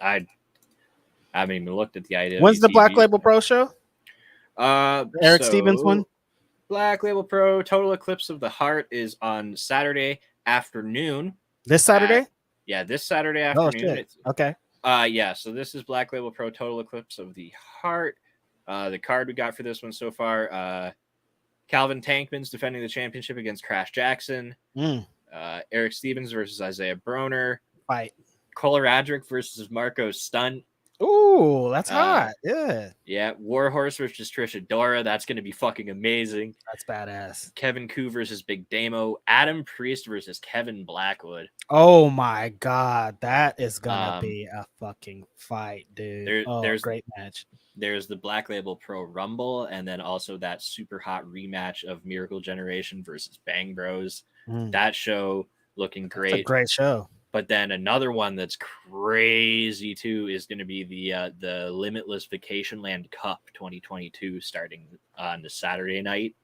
I haven't even looked at the IWTV. When's the Black Label Pro show? Eric Stevens one. Black Label Pro Total Eclipse of the Heart is on Saturday afternoon. This Saturday? This Saturday afternoon. Okay. So this is Black Label Pro Total Eclipse of the Heart. The card we got for this one so far, Calvin Tankman's defending the championship against Crash Jackson. Eric Stevens versus Isaiah Broner. Fight. Kohler Adric versus Marco Stunt. Ooh, that's hot. Yeah. Yeah. Warhorse versus Trisha Dora. That's going to be fucking amazing. That's badass. Kevin Koo versus Big Damo. Adam Priest versus Kevin Blackwood. Oh my God. That is going to be a fucking fight, dude. There's great match. There's the Black Label Pro Rumble, and then also that super hot rematch of Miracle Generation versus Bang Bros. That show looking great. It's a great show. But then another one that's crazy too is going to be the Limitless Vacation Land Cup 2022 starting on the Saturday night.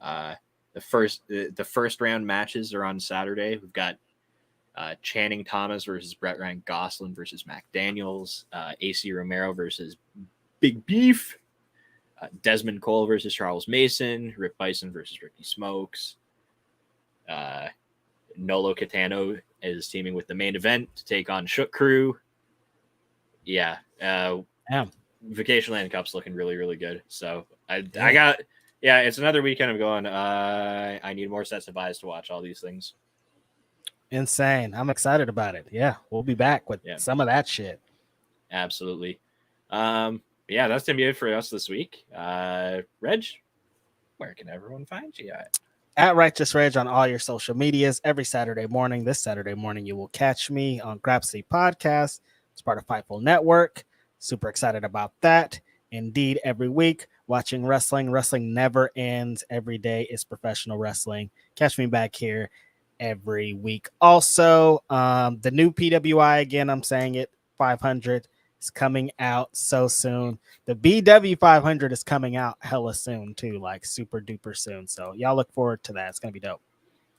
The first round matches are on Saturday. We've got Channing Thomas versus Brett Ryan Gosselin versus Mac Daniels, AC Romero versus Big Beef, Desmond Cole versus Charles Mason, Rip Bison versus Ricky Smokes. Nolo Catano is teaming with the Main Event to take on Shook Crew. Yeah. Vacation Land Cup's looking really, really good. So it's another weekend of going, I need more sets of eyes to watch all these things. Insane. I'm excited about it. Yeah. We'll be back with some of that shit. Absolutely. That's going to be it for us this week. Reg, where can everyone find you at Righteous Reg on all your social medias every Saturday morning. This Saturday morning, you will catch me on Grapsody Podcast. It's part of Fightful Network. Super excited about that. Indeed, every week, watching wrestling. Wrestling never ends. Every day is professional wrestling. Catch me back here every week. Also, the new PWI, again, I'm saying it, 500 is coming out so soon. The BW 500 is coming out hella soon too, like super duper soon. So y'all look forward to that. It's gonna be dope.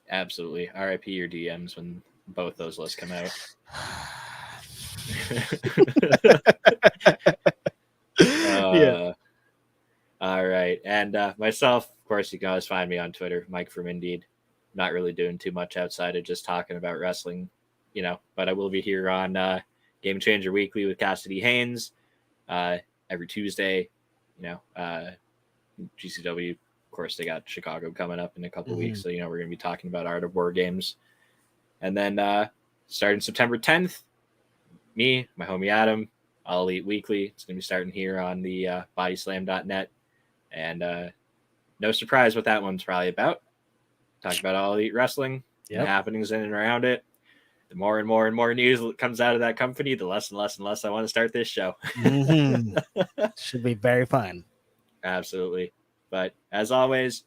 Absolutely. RIP your DMs when both those lists come out. All right. And myself, of course, you can always find me on Twitter, Mike from Indeed. Not really doing too much outside of just talking about wrestling, but I will be here on Game Changer Weekly with Cassidy Haynes every Tuesday, GCW course, they got Chicago coming up in a couple weeks. So, we're going to be talking about Art of War games. And then starting September 10th, me, my homie Adam, All Elite Weekly. It's going to be starting here on the bodyslam.net. And no surprise what that one's probably about. Talk about All Elite Wrestling and the happenings in and around it. The more and more and more news that comes out of that company, the less and less and less I want to start this show. Should be very fun. Absolutely. But as always,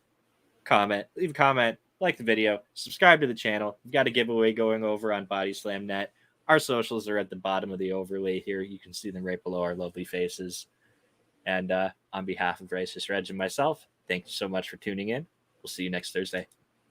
leave a comment, like the video, subscribe to the channel. We've got a giveaway going over on Body Slam Net. Our socials are at the bottom of the overlay here. You can see them right below our lovely faces. And on behalf of Racist Reg and myself, thank you so much for tuning in. We'll see you next Thursday.